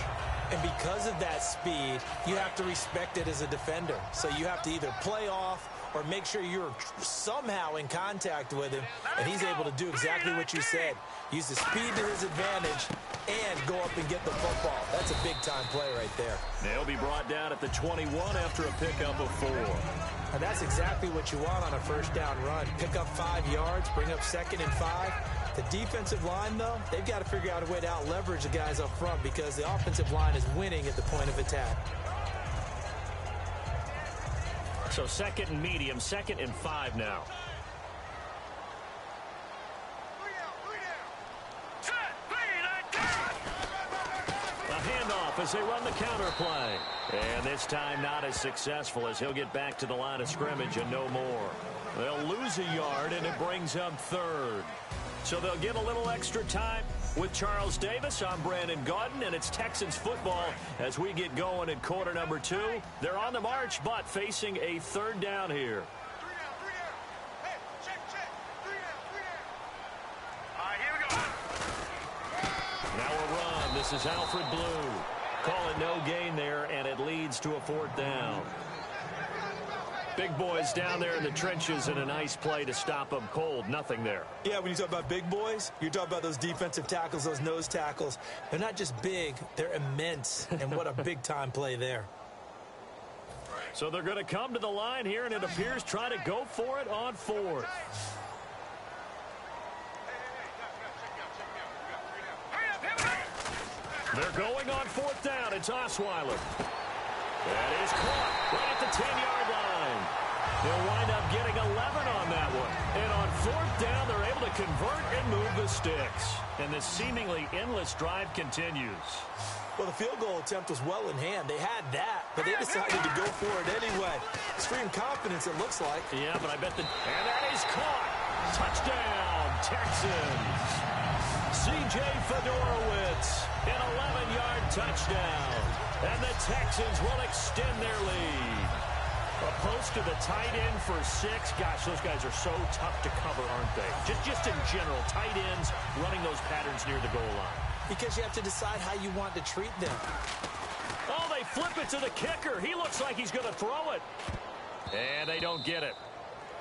And because of that speed, you have to respect it as a defender. So you have to either play off or make sure you're somehow in contact with him. And he's able to do exactly what you said. Use the speed to his advantage and go up and get the football. That's a big-time play right there. They'll be brought down at the 21 after a pickup of 4. And that's exactly what you want on a first down run. Pick up 5 yards, bring up 2nd and 5. The defensive line, though, they've got to figure out a way to out-leverage the guys up front because the offensive line is winning at the point of attack. So 2nd and medium, 2nd and 5 now. As they run the counter play. And this time not as successful as he'll get back to the line of scrimmage and no more. They'll lose a yard and it brings up 3rd. So they'll get a little extra time with Charles Davis. I'm Brandon Gaudin, and it's Texans football as we get going at quarter number 2. They're on the march, but facing a 3rd down here. Now a run. This is Alfred Blue. Call it no gain there, and it leads to a 4th down. Big boys down there in the trenches, and a nice play to stop them cold. Nothing there. Yeah, when you talk about big boys, you're talking about those defensive tackles, those nose tackles. They're not just big, they're immense. And what a big-time play there. So they're going to come to the line here, and it appears try to go for it on 4th. They're going on 4th down. It's Osweiler. That is caught right at the 10-yard line. They'll wind up getting 11 on that one. And on 4th down, they're able to convert and move the sticks. And this seemingly endless drive continues. Well, the field goal attempt was well in hand. They had that, but they decided to go for it anyway. Extreme confidence, it looks like. Yeah, but I bet the... And that is caught. Touchdown, Texans. C.J. Fedorowicz, an 11-yard touchdown. And the Texans will extend their lead. A post to the tight end for 6. Gosh, those guys are so tough to cover, aren't they? Just in general, tight ends running those patterns near the goal line. Because you have to decide how you want to treat them. Oh, they flip it to the kicker. He looks like he's going to throw it. And they don't get it.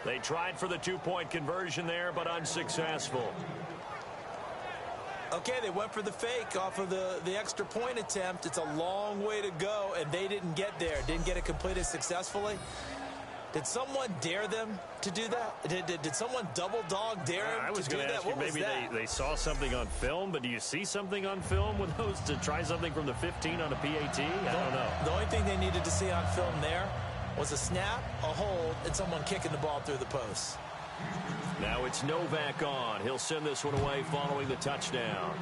They tried for the 2-point conversion there, but unsuccessful. Okay, they went for the fake off of the extra point attempt. It's a long way to go, and they didn't get there. Didn't get it completed successfully. Did someone dare them to do that? Did someone double dog dare them I was to do going to that? ask you, maybe they saw something on film, but do you see something on film with those to try something from the 15 on a PAT? I don't know. The only thing they needed to see on film there was a snap, a hold, and someone kicking the ball through the post. Now it's Novak on. He'll send this one away following the touchdown.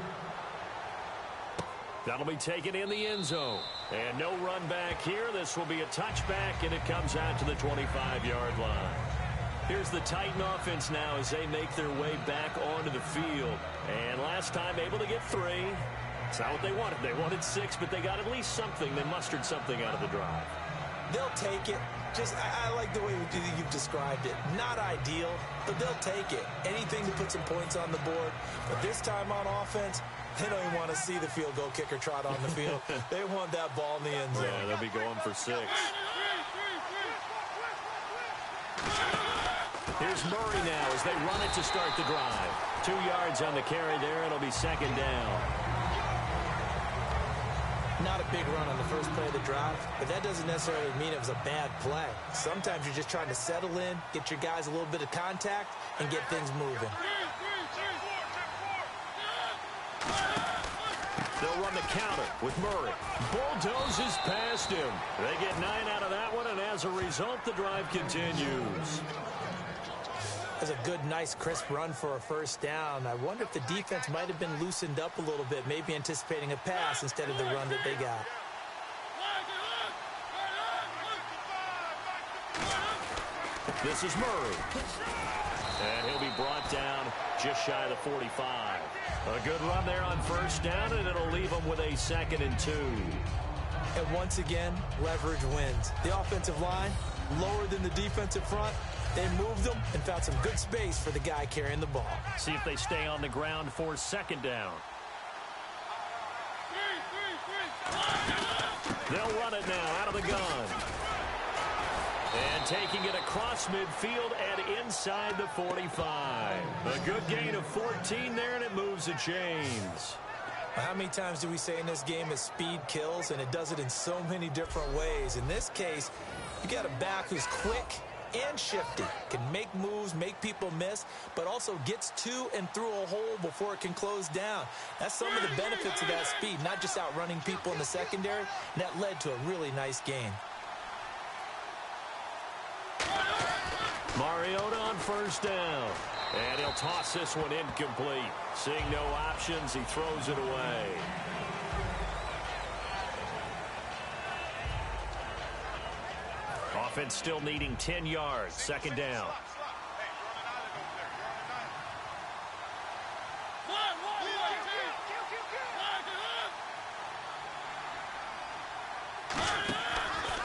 That'll be taken in the end zone. And no run back here. This will be a touchback, and it comes out to the 25-yard line. Here's the Titan offense now as they make their way back onto the field. And last time able to get 3. It's not what they wanted. They wanted 6, but they got at least something. They mustered something out of the drive. They'll take it. I like the way you've described it. Not ideal, but they'll take it. Anything to put some points on the board. But this time on offense, they don't even want to see the field goal kicker trot on the field. They want that ball in the end zone. Yeah, they'll be going for 6. Here's Murray now as they run it to start the drive. 2 yards on the carry there. It'll be second down. Not a big run on the first play of the drive, but that doesn't necessarily mean it was a bad play. Sometimes you're just trying to settle in, get your guys a little bit of contact, and get things moving. They'll run the counter with Murray. Bulldozes past him. They get 9 out of that one, and as a result, the drive continues. That's a good, nice, crisp run for a first down. I wonder if the defense might have been loosened up a little bit, maybe anticipating a pass instead of the run that they got. This is Murray. And he'll be brought down just shy of the 45. A good run there on first down, and it'll leave them with a 2nd and 2. And once again, leverage wins. The offensive line, lower than the defensive front. They moved them and found some good space for the guy carrying the ball. See if they stay on the ground for 2nd down. They'll run it now out of the gun. And taking it across midfield and inside the 45. A good gain of 14 there, and it moves the chains. How many times do we say in this game that speed kills, and it does it in so many different ways? In this case, you got a back who's quick and shifty, can make moves, make people miss, but also gets to and through a hole before it can close down. That's some of the benefits of that speed, not just outrunning people in the secondary, and that led to a really nice gain. Mariota on first down. And he'll toss this one incomplete. Seeing no options, he throws it away. Offense still needing 10 yards. 2nd down.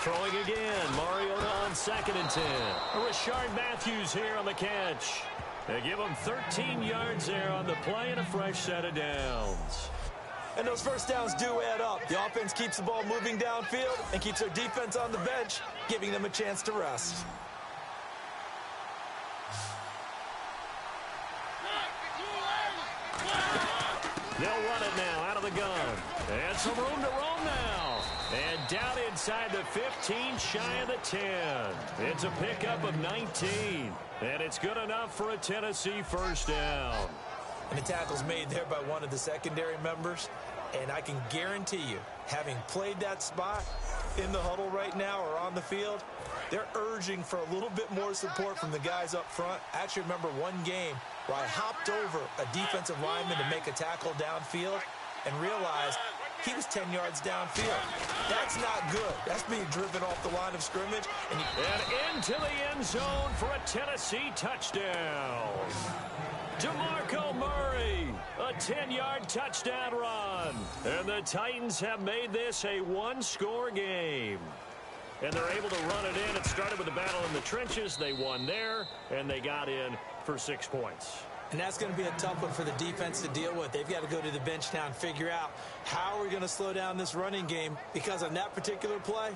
Throwing again. Mariota on 2nd and 10. Rashard Matthews here on the catch. They give him 13 yards there on the play and a fresh set of downs. And those first downs do add up. The offense keeps the ball moving downfield and keeps their defense on the bench, giving them a chance to rest. They'll run it now out of the gun. And some room to roam now. And down inside the 15, shy of the 10. It's a pickup of 19. And it's good enough for a Tennessee first down. And the tackle's made there by one of the secondary members. And I can guarantee you, having played that spot in the huddle right now or on the field, they're urging for a little bit more support from the guys up front. I actually remember one game where I hopped over a defensive lineman to make a tackle downfield and realized he was 10 yards downfield. That's not good. That's being driven off the line of scrimmage. And into the end zone for a Tennessee touchdown. DeMarco Murray, a 10-yard touchdown run. And the Titans have made this a one-score game. And they're able to run it in. It started with a battle in the trenches. They won there, and they got in for 6 points. And that's going to be a tough one for the defense to deal with. They've got to go to the bench now and figure out how we're going to slow down this running game, because on that particular play,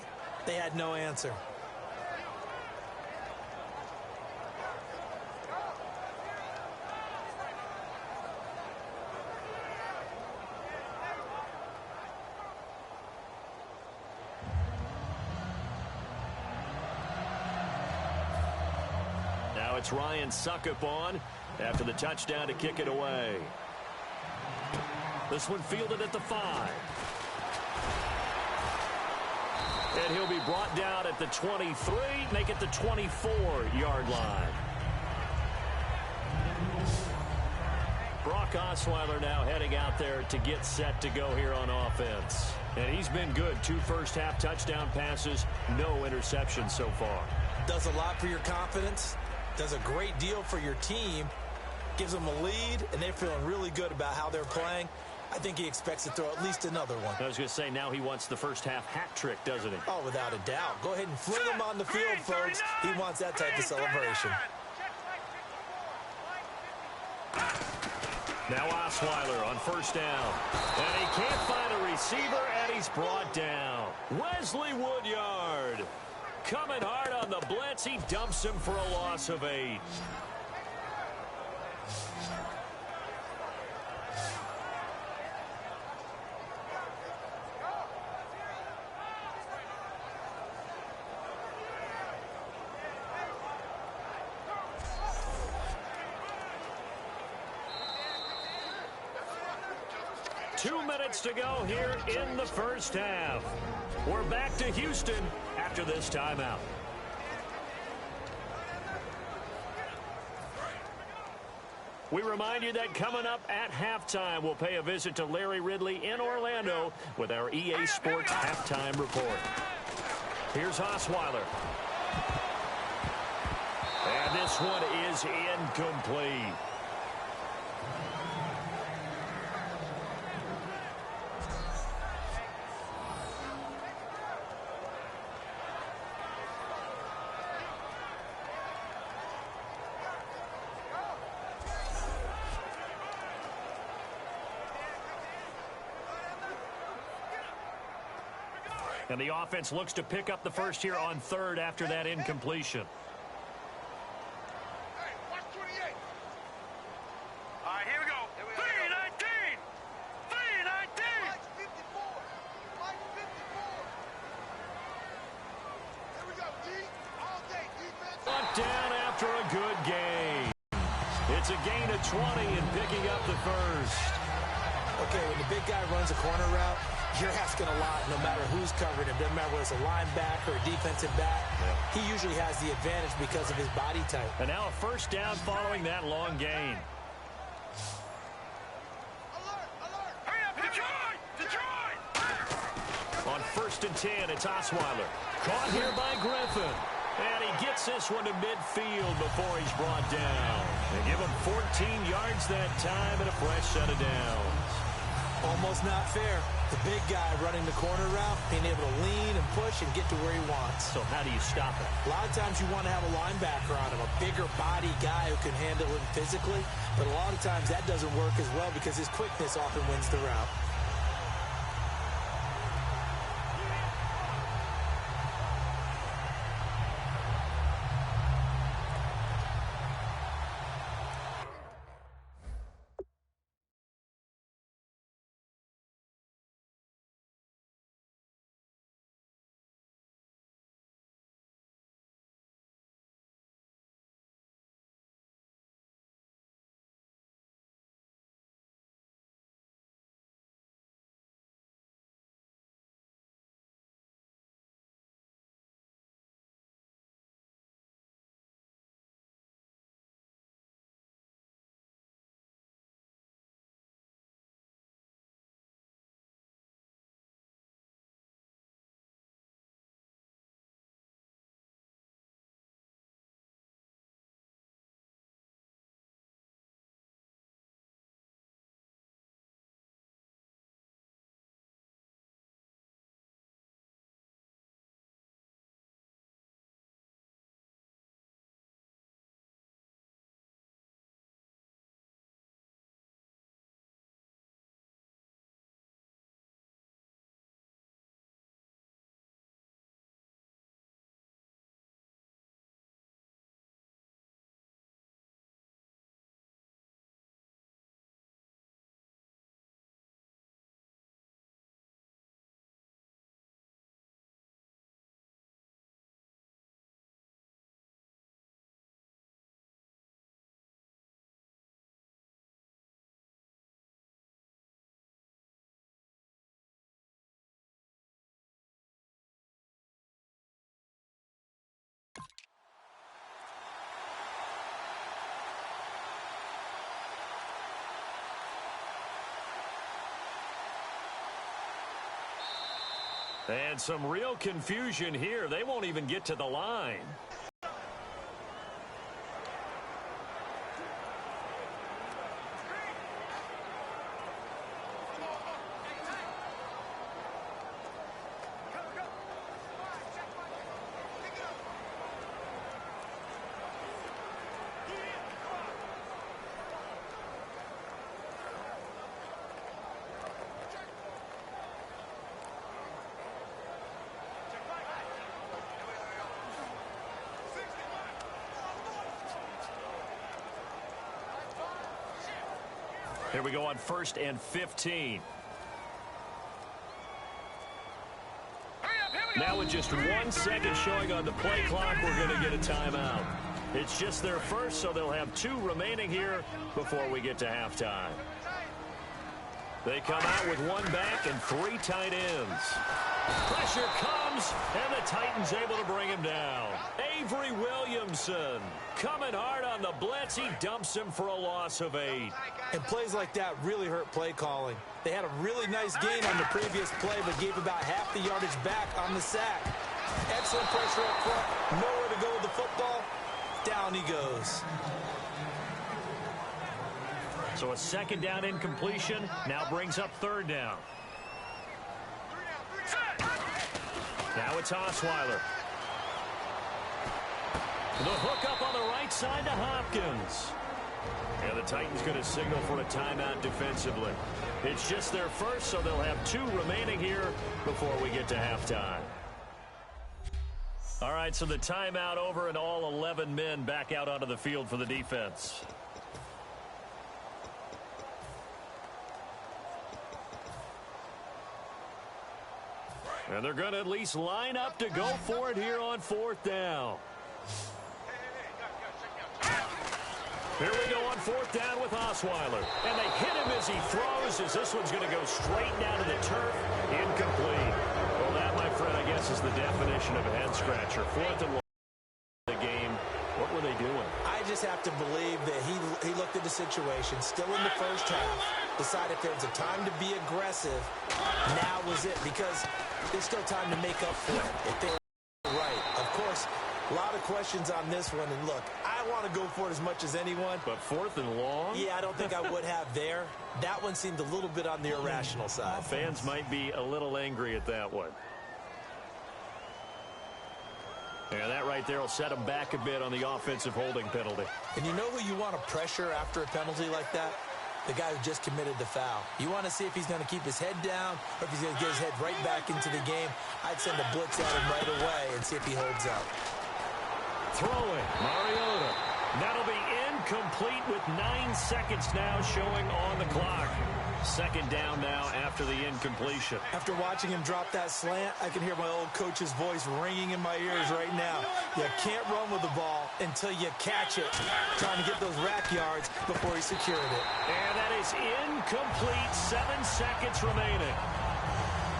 they had no answer. it's Ryan Suckup on after the touchdown to kick it away. This one fielded at the 5. And he'll be brought down at the 23, make it the 24-yard line. Brock Osweiler now heading out there to get set to go here on offense. And he's been good. 2 first-half touchdown passes, no interceptions so far. Does a lot for your confidence, does a great deal for your team, gives them a lead, and they're feeling really good about how they're playing. I think he expects to throw at least another one. I was going to say, now he wants the first-half hat trick, doesn't he? Oh, without a doubt. Go ahead and fling him on the field, folks. He wants that type of celebration. Now Osweiler on first down. And he can't find a receiver, and he's brought down. Wesley Woodyard coming hard on the blitz. He dumps him for a loss of 8. 2 minutes to go here in the first half. We're back to Houston after this timeout. We remind you that coming up at halftime, we'll pay a visit to Larry Ridley in Orlando with our EA Sports Halftime Report. Here's Osweiler. And this one is incomplete. And the offense looks to pick up the first here on third after that incompletion. Hey, watch 28. All right, here we go. 3-19. 3-19. Watch 54. Watch 54. Here we go, D. All day, defense. Brought down after a good gain. It's a gain of 20 and picking up the first. Okay, when the big guy runs a corner route, you're asking a lot no matter who's covering him. Doesn't matter whether it's a linebacker or a defensive back. Yeah. He usually has the advantage because of his body type. And now a first down following that long gain. Alert, alert. Hurry up, Detroit! Detroit! On 1st and 10, it's Osweiler. Caught here by Griffin. And he gets this one to midfield before he's brought down. They give him 14 yards that time and a fresh set of downs. Almost not fair. The big guy running the corner route, being able to lean and push and get to where he wants. So how do you stop it? A lot of times you want to have a linebacker on him, a bigger body guy who can handle him physically. But a lot of times that doesn't work as well because his quickness often wins the route. And some real confusion here. They won't even get to the line. Here we go on 1st and 15. Now with just 1 second showing on the play clock, we're going to get a timeout. It's just their first, so they'll have 2 remaining here before we get to halftime. They come out with 1 back and 3 tight ends. Pressure comes, and the Titans able to bring him down. Avery Williamson coming hard on the blitz. He dumps him for a loss of 8. And plays like that really hurt play calling. They had a really nice gain on the previous play, but gave about half the yardage back on the sack. Excellent pressure up front. Nowhere to go with the football. Down he goes. So a 2nd down incompletion now brings up 3rd down. Now it's Osweiler. The hook up on the right side to Hopkins. And the Titans going to signal for a timeout defensively. It's just their first, so they'll have 2 remaining here before we get to halftime. All right, so the timeout over and all 11 men back out onto the field for the defense. And they're going to at least line up to go for it here on 4th down. Here we go on 4th down with Osweiler. And they hit him as he throws, as this one's going to go straight down to the turf. Incomplete. Well, that, my friend, I guess is the definition of a head-scratcher. 4th and 1 the game. What were they doing? I just have to believe that he looked at the situation, still in the first half, decided if there was a time to be aggressive, now was it, because there's still time to make up for it if they were right. Of course, a lot of questions on this one, and look, I want to go for it as much as anyone. But 4th and long? Yeah, I don't think I would have there. That one seemed a little bit on the irrational side. Fans might be a little angry at that one. And that right there will set him back a bit on the offensive holding penalty. And you know who you want to pressure after a penalty like that? The guy who just committed the foul. You want to see if he's going to keep his head down or if he's going to get his head right back into the game. I'd send a blitz at him right away and see if he holds up. Throwing, Mariota. That'll be incomplete with 9 seconds now showing on the clock. 2nd down now after the incompletion. After watching him drop that slant, I can hear my old coach's voice ringing in my ears right now. You can't run with the ball until you catch it. Trying to get those rack yards before he secured it. And that is incomplete. 7 seconds remaining.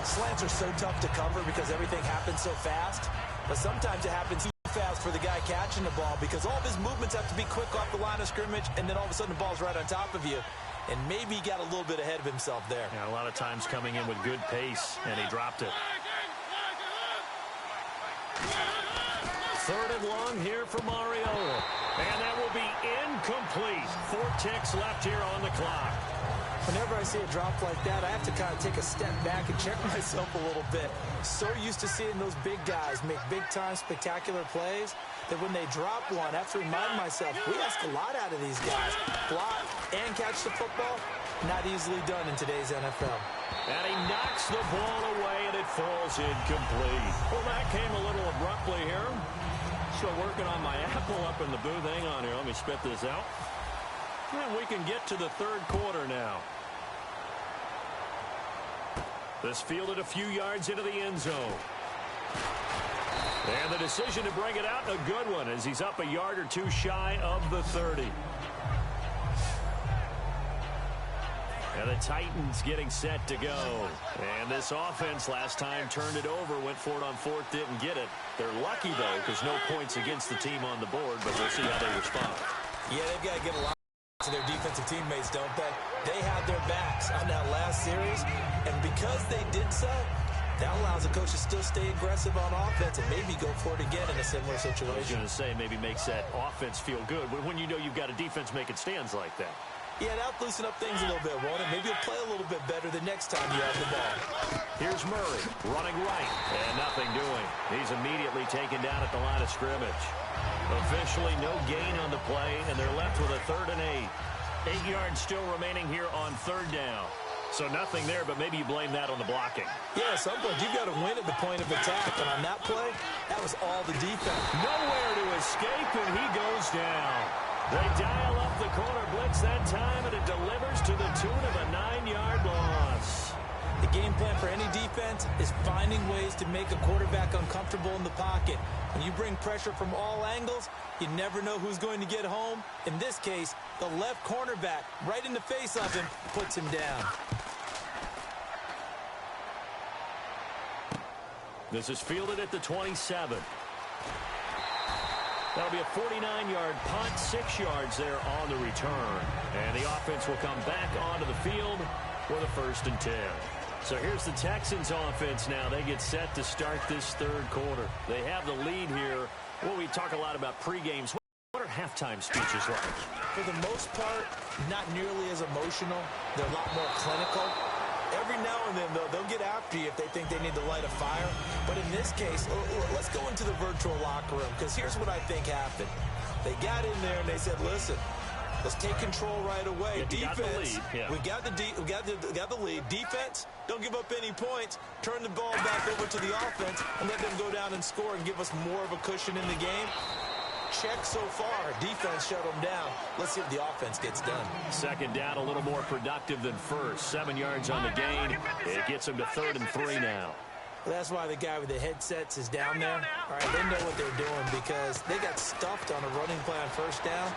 Slants are so tough to cover because everything happens so fast. But sometimes it happens too fast for the guy catching the ball because all of his movements have to be quick off the line of scrimmage, and then all of a sudden the ball's right on top of you. And maybe he got a little bit ahead of himself there. Yeah, a lot of times coming in with good pace, and he dropped it. 3rd and long here for Mariota. And that will be incomplete. 4 ticks left here on the clock. Whenever I see a drop like that, I have to kind of take a step back and check myself a little bit. So used to seeing those big guys make big-time spectacular plays that when they drop one, I have to remind myself, we ask a lot out of these guys. Block and catch the football, not easily done in today's NFL. And he knocks the ball away, and it falls incomplete. Well, that came a little abruptly here. Still working on my apple up in the booth. Hang on here. Let me spit this out. And we can get to the 3rd quarter now. This fielded a few yards into the end zone. And the decision to bring it out, a good one, as he's up a yard or 2 shy of the 30. And the Titans getting set to go. And this offense last time turned it over, went for it on 4th, didn't get it. They're lucky, though, because no points against the team on the board, but we'll see how they respond. Yeah, they've got to get a lot to their defensive teammates, don't they? They had their backs on that last series, and because they did so, That allows the coach to still stay aggressive on offense and maybe go for it again in a similar I was situation. going to say maybe makes that offense feel good when you know you've got a defense making stands like that. Yeah, that'll loosen up things a little bit, won't it? Maybe you'll play a little bit better the next time you have the ball. Here's Murray running right, and nothing doing. He's immediately taken down at the line of scrimmage. Officially no gain on the play, and they're left with a 3rd and 8. 8 yards still remaining here on 3rd down. So nothing there, but maybe you blame that on the blocking. Yeah, at some point you've got to win at the point of attack, and on that play, that was all the defense. Nowhere to escape, and he goes down. They dial up the corner blitz that time, and it delivers to the tune of a 9-yard loss. The game plan for any defense is finding ways to make a quarterback uncomfortable in the pocket. When you bring pressure from all angles, you never know who's going to get home. In this case, the left cornerback, right in the face of him, puts him down. This is fielded at the 27. That'll be a 49-yard punt, 6 yards there on the return. And the offense will come back onto the field for the 1st and 10. So here's the Texans offense now. They get set to start this 3rd quarter. They have the lead here. Well, we talk a lot about pre-games. What are halftime speeches like? For the most part, not nearly as emotional. They're a lot more clinical. Every now and then, though, they'll get after you if they think they need to light a fire. But in this case, let's go into the virtual locker room, because here's what I think happened. They got in there and they said, listen, let's take control right away. Yeah, Defense, we got the lead. Defense, don't give up any points. Turn the ball back over to the offense and let them go down and score and give us more of a cushion in the game. Check so far. Defense shut them down. Let's see if the offense gets done. 2nd down, a little more productive than 1st. 7 yards on the gain. It gets them to 3rd and 3 now. Well, that's why the guy with the headsets is down there. All right, they know what they're doing because they got stuffed on a running play on 1st down.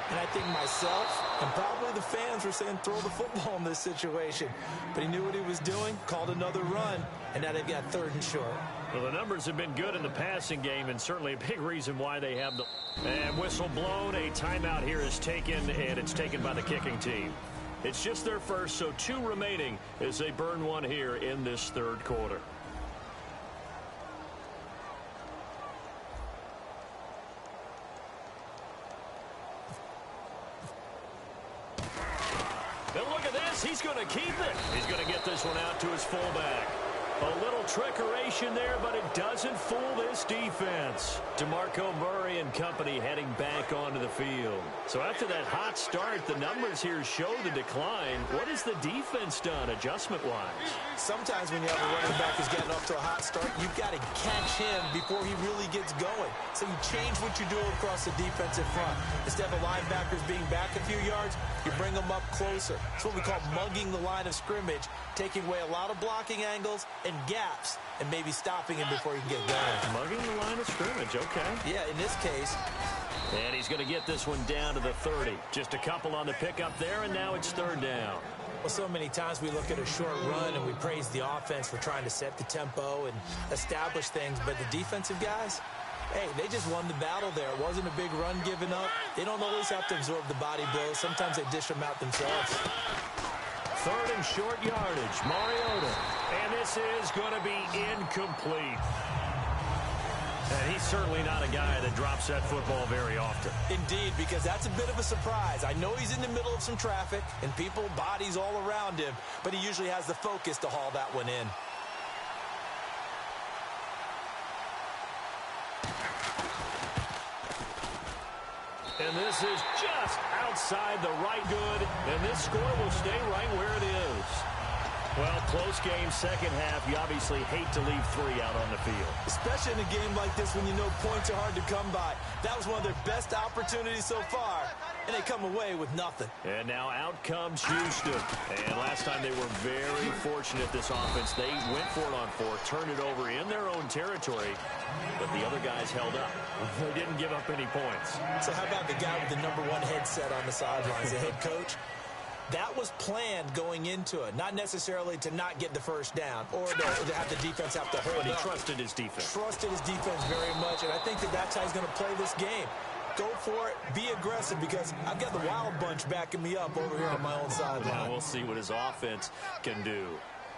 And I think myself and probably the fans were saying throw the football in this situation. But he knew what he was doing, called another run, and now they've got 3rd and short. Well, the numbers have been good in the passing game, and certainly a big reason why they have the... And whistle blown, a timeout here is taken, and it's taken by the kicking team. It's just their first, so 2 remaining as they burn one here in this 3rd quarter. And look at this. He's going to keep it. He's going to get this one out to his fullback. A little trickeration there, but it doesn't fool this defense. DeMarco Murray and company heading back onto the field. So after that hot start, the numbers here show the decline. What has the defense done adjustment-wise? Sometimes when you have a running back who's getting off to a hot start, you've got to catch him before he really gets going. So you change what you do across the defensive front. Instead of linebackers being back a few yards, you bring them up closer. It's what we call mugging the line of scrimmage, taking away a lot of blocking angles and gaps, and maybe stopping him before he can get going. Mugging the line of scrimmage, okay. Yeah, in this case. And he's going to get this one down to the 30. Just a couple on the pickup there, and now it's 3rd down. Well, so many times we look at a short run and we praise the offense for trying to set the tempo and establish things, but the defensive guys, hey, they just won the battle there. It wasn't a big run given up. They don't always have to absorb the body blows. Sometimes they dish them out themselves. 3rd and short yardage, Mariota. And this is going to be incomplete. And he's certainly not a guy that drops that football very often. Indeed, because that's a bit of a surprise. I know he's in the middle of some traffic and people, bodies all around him, but he usually has the focus to haul that one in. And this is just outside the right good, and this score will stay right where it is. Well, close game, 2nd half. You obviously hate to leave 3 out on the field. Especially in a game like this when you know points are hard to come by. That was one of their best opportunities so far, and they come away with nothing. And now out comes Houston. And last time they were very fortunate, this offense. They went for it on 4, turned it over in their own territory, but the other guys held up. They didn't give up any points. So how about the guy with the #1 headset on the sidelines, the head coach? That was planned going into it, not necessarily to not get the 1st down or to have the defense have to hold But he up. trusted his defense. Trusted his defense very much, and I think that's how he's going to play this game. Go for it, be aggressive, because I've got the wild bunch backing me up over here on my own sideline. Now we'll see what his offense can do.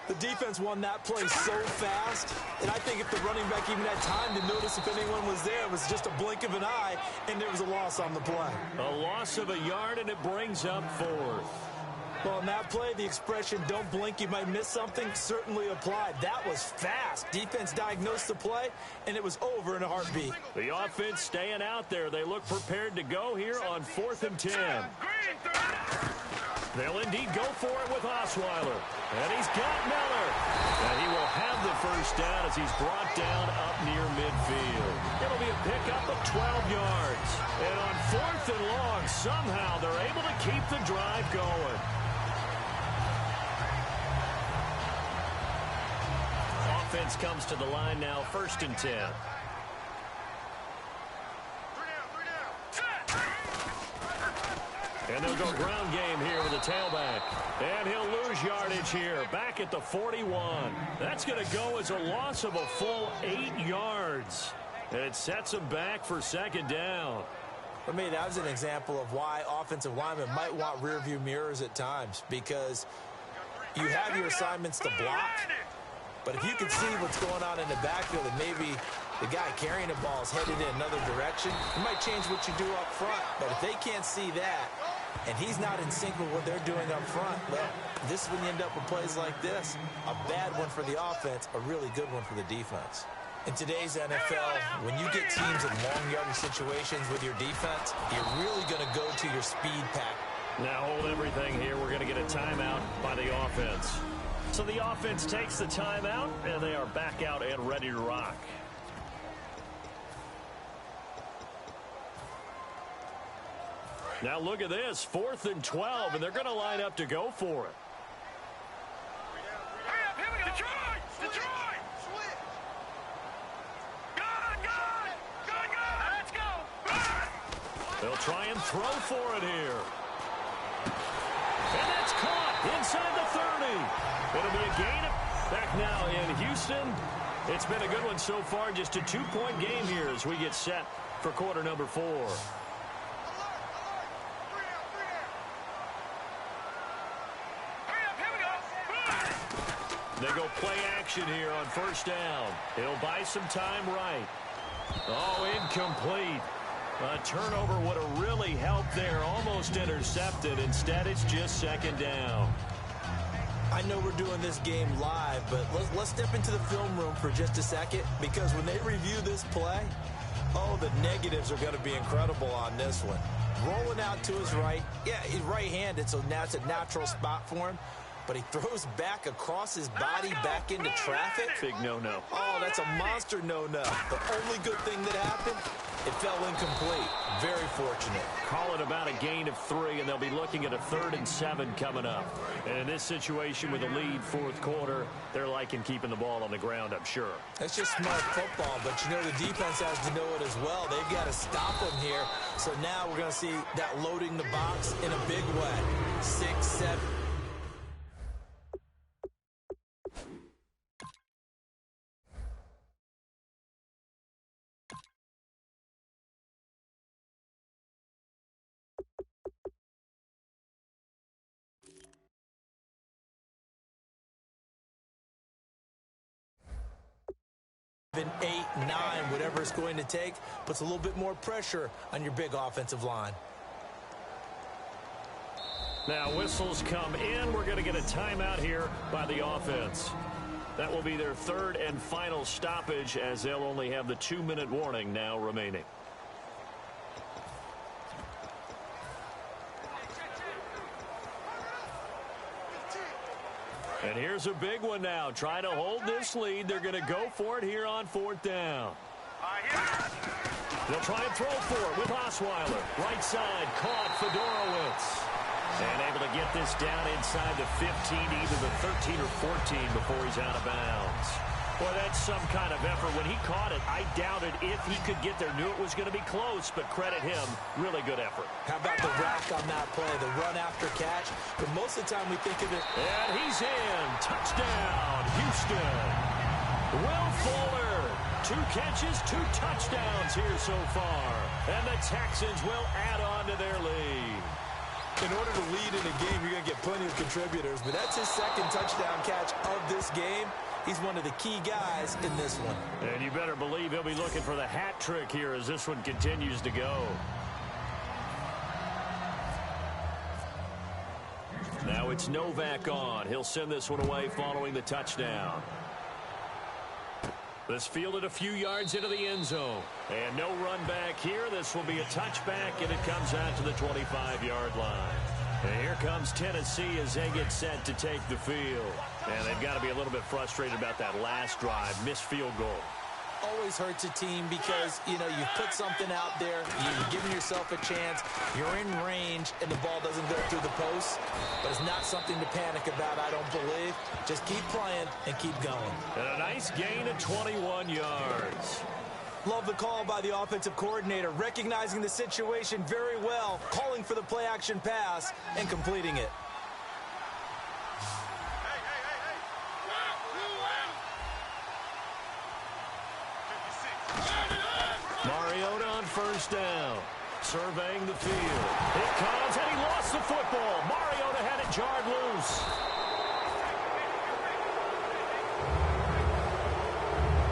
The defense won that play so fast, and I think if the running back even had time to notice if anyone was there, it was just a blink of an eye, and there was a loss on the play. A loss of a yard, and it brings up 4th. Well, in that play, the expression, don't blink, you might miss something, certainly applied. That was fast. Defense diagnosed the play, and it was over in a heartbeat. The offense staying out there. They look prepared to go here on 4th and 10. They'll indeed go for it with Osweiler. And he's got Miller. And he will have the first down as he's brought down up near midfield. It'll be a pickup of 12 yards. And on 4th and long, somehow they're able to keep the drive going. Offense comes to the line now, 1st and 10. And they'll go ground game here with the tailback. And he'll lose yardage here, back at the 41. That's going to go as a loss of a full 8 yards. And it sets him back for 2nd down. For me, that was an example of why offensive linemen might want rearview mirrors at times, because you have your assignments to block, but if you can see what's going on in the backfield and maybe the guy carrying the ball is headed in another direction, it might change what you do up front. But if they can't see that, and he's not in sync with what they're doing up front, well, this is when you end up with plays like this. A bad one for the offense, a really good one for the defense. In today's NFL, when you get teams in long yardage situations with your defense, you're really going to go to your speed pack. Now hold everything here. We're going to get a timeout by the offense. So the offense takes the timeout, and they are back out and ready to rock. Now look at this, 4th and 12, and they're going to line up to go for it. Hurry up, here we go. Detroit! Good! Let's go! They'll try and throw for it here. And that's caught inside the 30. It'll be a gain back now in Houston. It's been a good one so far, just a 2-point game here as we get set for quarter number 4. They go play action here on 1st down. He'll buy some time right. Oh, incomplete. A turnover would have really helped there. Almost intercepted. Instead, it's just 2nd down. I know we're doing this game live, but let's step into the film room for just a second, because when they review this play, oh, the negatives are going to be incredible on this one. Rolling out to his right. Yeah, he's right-handed, so now it's a natural spot for him. But he throws back across his body back into traffic. Big no-no. Oh, that's a monster no-no. The only good thing that happened, it fell incomplete. Very fortunate. Call it about a gain of 3, and they'll be looking at a 3rd and 7 coming up. And in this situation with a lead 4th quarter, they're liking keeping the ball on the ground, I'm sure. That's just smart football, but you know the defense has to know it as well. They've got to stop them here. So now we're going to see that loading the box in a big way. 6, 7. Even 8, 9, whatever it's going to take, puts a little bit more pressure on your big offensive line. Now whistles come in. We're going to get a timeout here by the offense. That will be their 3rd and final stoppage, as they'll only have the 2-minute warning now remaining. And here's a big one now. Trying to hold this lead. They're going to go for it here on 4th down. They'll try and throw for it with Osweiler. Right side, caught Fedorowicz. And able to get this down inside the 15, either the 13 or 14 before he's out of bounds. Boy, that's some kind of effort. When he caught it, I doubted if he could get there. Knew it was going to be close, but credit him. Really good effort. How about the rack on that play, the run after catch? But most of the time we think of it. And he's in. Touchdown, Houston. Will Fuller. 2 catches, 2 touchdowns here so far. And the Texans will add on to their lead. In order to lead in a game, you're going to get plenty of contributors, but that's his second touchdown catch of this game. He's one of the key guys in this one. And you better believe he'll be looking for the hat trick here as this one continues to go. Now it's Novak on. He'll send this one away following the touchdown. This fielded a few yards into the end zone. And no run back here. This will be a touchback, and it comes out to the 25-yard line. And here comes Tennessee as they get set to take the field. And they've got to be a little bit frustrated about that last drive, missed field goal. Always hurts a team because, you know, you've put something out there, you've given yourself a chance, you're in range, and the ball doesn't go through the post. But it's not something to panic about, I don't believe. Just keep playing and keep going. And a nice gain of 21 yards. Love the call by the offensive coordinator, recognizing the situation very well, calling for the play-action pass, and completing it. Mariota on first down. Surveying the field. It comes, and he lost the football. Mariota had it jarred loose.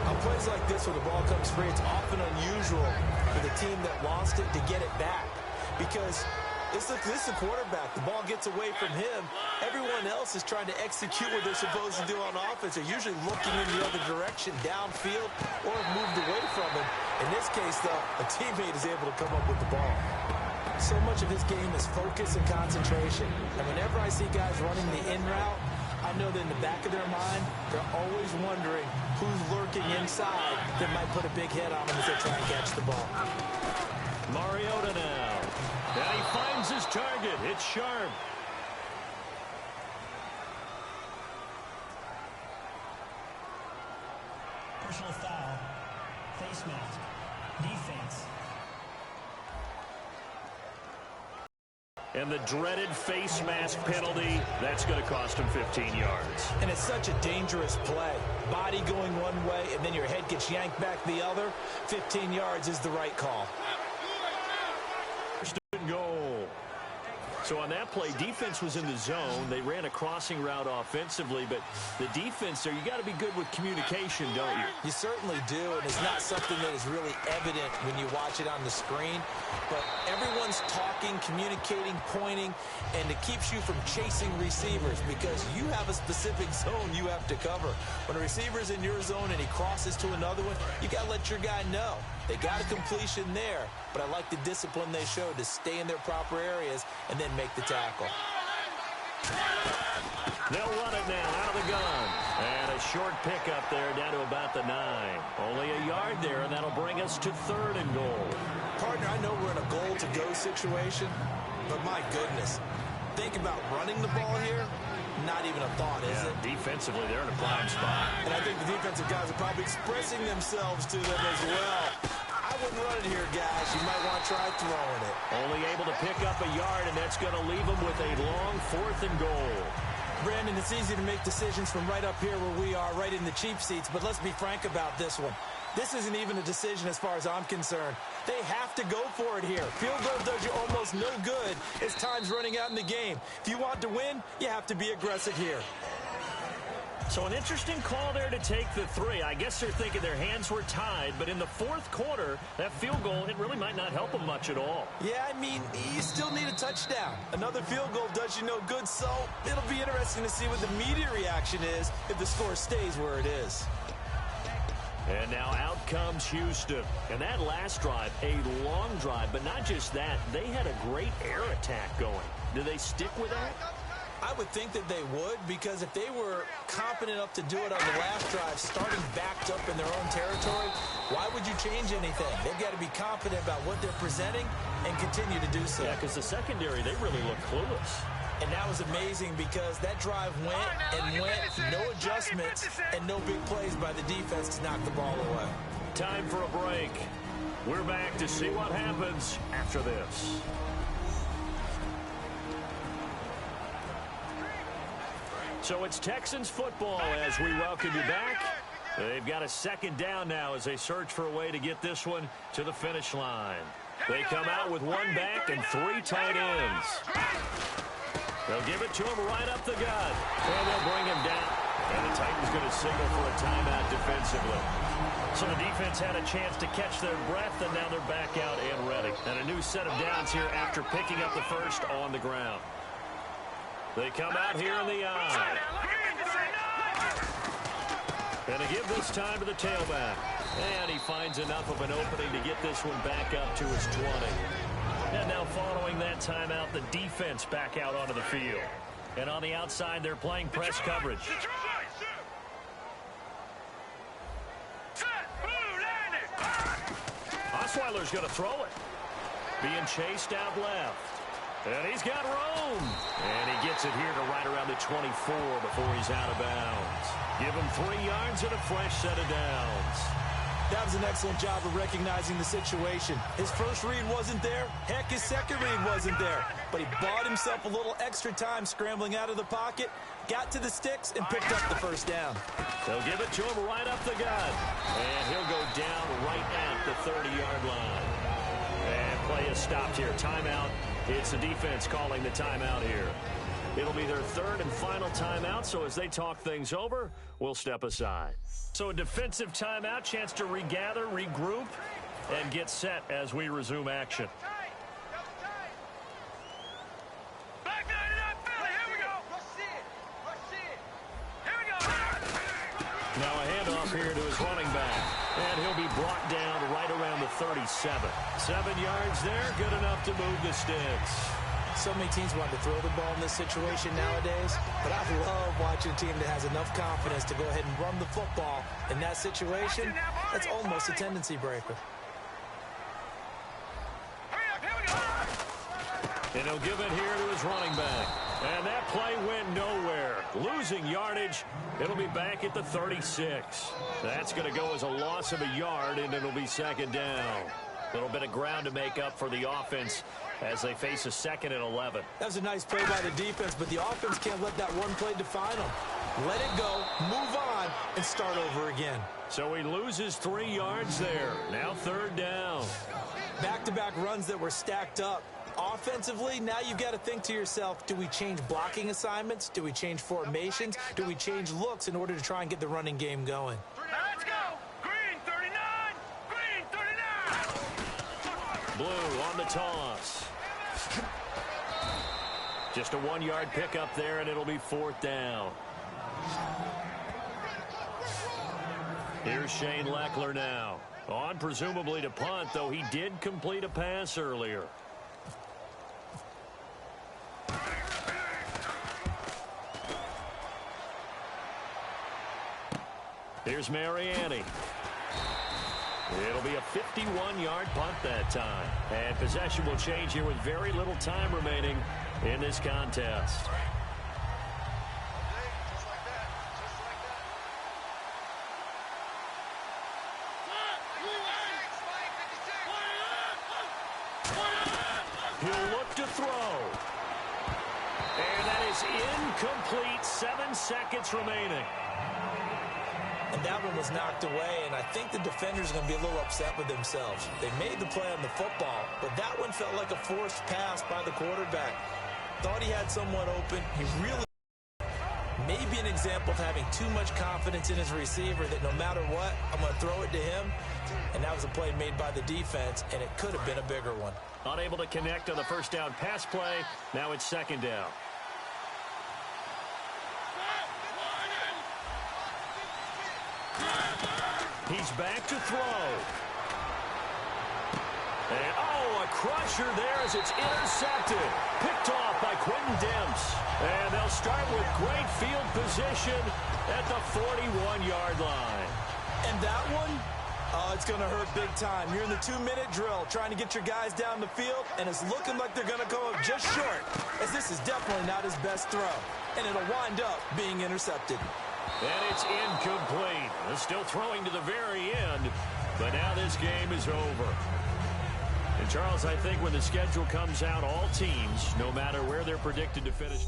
On plays like this where the ball comes free, it's often unusual for the team that lost it to get it back. Because this is a quarterback. The ball gets away from him. Everyone else is trying to execute what they're supposed to do on offense. They're usually looking in the other direction, downfield, or have moved away from him. In this case, though, a teammate is able to come up with the ball. So much of his game is focus and concentration. And whenever I see guys running the in route, I know that in the back of their mind, they're always wondering who's lurking inside that might put a big hit on them as they try and catch the ball. Mariota now. And he finds his target. It's Sharp. Personal foul. Face mask. Defense. And the dreaded face mask penalty, that's going to cost him 15 yards. And it's such a dangerous play. Body going one way, and then your head gets yanked back the other. 15 yards is the right call. Goal. So on that play, defense was in the zone. They ran a crossing route offensively, but the defense there, you got to be good with communication, don't you? You certainly do, and it's not something that is really evident when you watch it on the screen. But everyone's talking, communicating, pointing, and it keeps you from chasing receivers because you have a specific zone you have to cover. When a receiver's in your zone and he crosses to another one, you got to let your guy know. They got a completion there, but I like the discipline they showed to stay in their proper areas and then make the tackle. They'll run it now out of the gun. And a short pickup there down to about the 9. Only a yard there, and that'll bring us to 3rd and goal. Partner, I know we're in a goal-to-go situation, but my goodness, think about running the ball here. Not even a thought, is it? Defensively, they're in a prime spot. And I think the defensive guys are probably expressing themselves to them as well. I wouldn't run it here, guys. You might want to try throwing it. Only able to pick up a yard, and that's going to leave them with a long 4th and goal. Brandon, it's easy to make decisions from right up here where we are, right in the cheap seats, but let's be frank about this one. This isn't even a decision as far as I'm concerned. They have to go for it here. Field goal does you almost no good as time's running out in the game. If you want to win, you have to be aggressive here. So an interesting call there to take the 3. I guess they're thinking their hands were tied, but in the 4th quarter, that field goal, it really might not help them much at all. Yeah, I mean, you still need a touchdown. Another field goal does you no good, so it'll be interesting to see what the media reaction is if the score stays where it is. And now out comes Houston. And that last drive, a long drive, but not just that, they had a great air attack going. Do they stick with that? I would think that they would, because if they were confident enough to do it on the last drive, starting backed up in their own territory, why would you change anything? They've got to be confident about what they're presenting and continue to do so. Yeah, because the secondary, they really look clueless. And that was amazing because that drive went and went, no adjustments, and no big plays by the defense to knock the ball away. Time for a break. We're back to see what happens after this. So it's Texans football as we welcome you back. They've got a 2nd down now as they search for a way to get this one to the finish line. They come out with one back and 3 tight ends. They'll give it to him right up the gut. And they'll bring him down. And the Titans going to signal for a timeout defensively. So the defense had a chance to catch their breath, and now they're back out and ready. And a new set of downs here after picking up the first on the ground. They come out here in the eye. And they give this time to the tailback. And he finds enough of an opening to get this one back up to his 20. And now following that timeout, the defense back out onto the field. And on the outside, they're playing press coverage. Osweiler's going to throw it. Being chased out left. And he's got room. And he gets it here to right around the 24 before he's out of bounds. Give him 3 yards and a fresh set of downs. That was an excellent job of recognizing the situation. His first read wasn't there. Heck, his second read wasn't there. But he bought himself a little extra time scrambling out of the pocket, got to the sticks, and picked up the first down. They'll give it to him right up the gut. And he'll go down right at the 30-yard line. And play is stopped here. Timeout. It's the defense calling the timeout here. It'll be their third and final timeout, so as they talk things over, we'll step aside. So a defensive timeout, chance to regather, regroup, and get set as we resume action. Now a handoff here to his running back. And he'll be brought down right around the 37. 7 yards there, good enough to move the sticks. So many teams want to throw the ball in this situation nowadays, but I love watching a team that has enough confidence to go ahead and run the football. In that situation, that's almost a tendency breaker. And he'll give it here to his running back. And that play went nowhere. Losing yardage. It'll be back at the 36. That's going to go as a loss of a yard, and it'll be second down. A little bit of ground to make up for the offense as they face a 2nd and 11. That was a nice play by the defense, but the offense can't let that one play define them. Let it go, move on, and start over again. So he loses 3 yards there. Now 3rd down. Back-to-back runs that were stacked up. Offensively, now you've got to think to yourself, do we change blocking assignments? Do we change formations? Do we change looks in order to try and get the running game going? Let's go! Green 39! Green 39! Blue on the toss. Just a 1-yard pickup there, and it'll be 4th down. Here's Shane Leckler now. On presumably to punt, though he did complete a pass earlier. Here's Mariani. It'll be a 51-yard punt that time. And possession will change here with very little time remaining in this contest. He'll look to throw. And that is incomplete. 7 seconds remaining. And that one was knocked away, and I think the defenders are going to be a little upset with themselves. They made the play on the football, but that one felt like a forced pass by the quarterback. Thought he had someone open. He really may be an example of having too much confidence in his receiver that no matter what, I'm going to throw it to him. And that was a play made by the defense, and it could have been a bigger one. Unable to connect on the first down pass play. Now it's 2nd down. He's back to throw. And, a crusher there as it's intercepted. Picked off by Quentin Demps. And they'll start with great field position at the 41-yard line. And that one, it's going to hurt big time. You're in the 2-minute drill trying to get your guys down the field, and it's looking like they're going to go up just short, as this is definitely not his best throw. And it'll wind up being intercepted. And it's incomplete. They're still throwing to the very end, but now this game is over. And, Charles, I think when the schedule comes out, all teams, no matter where they're predicted to finish,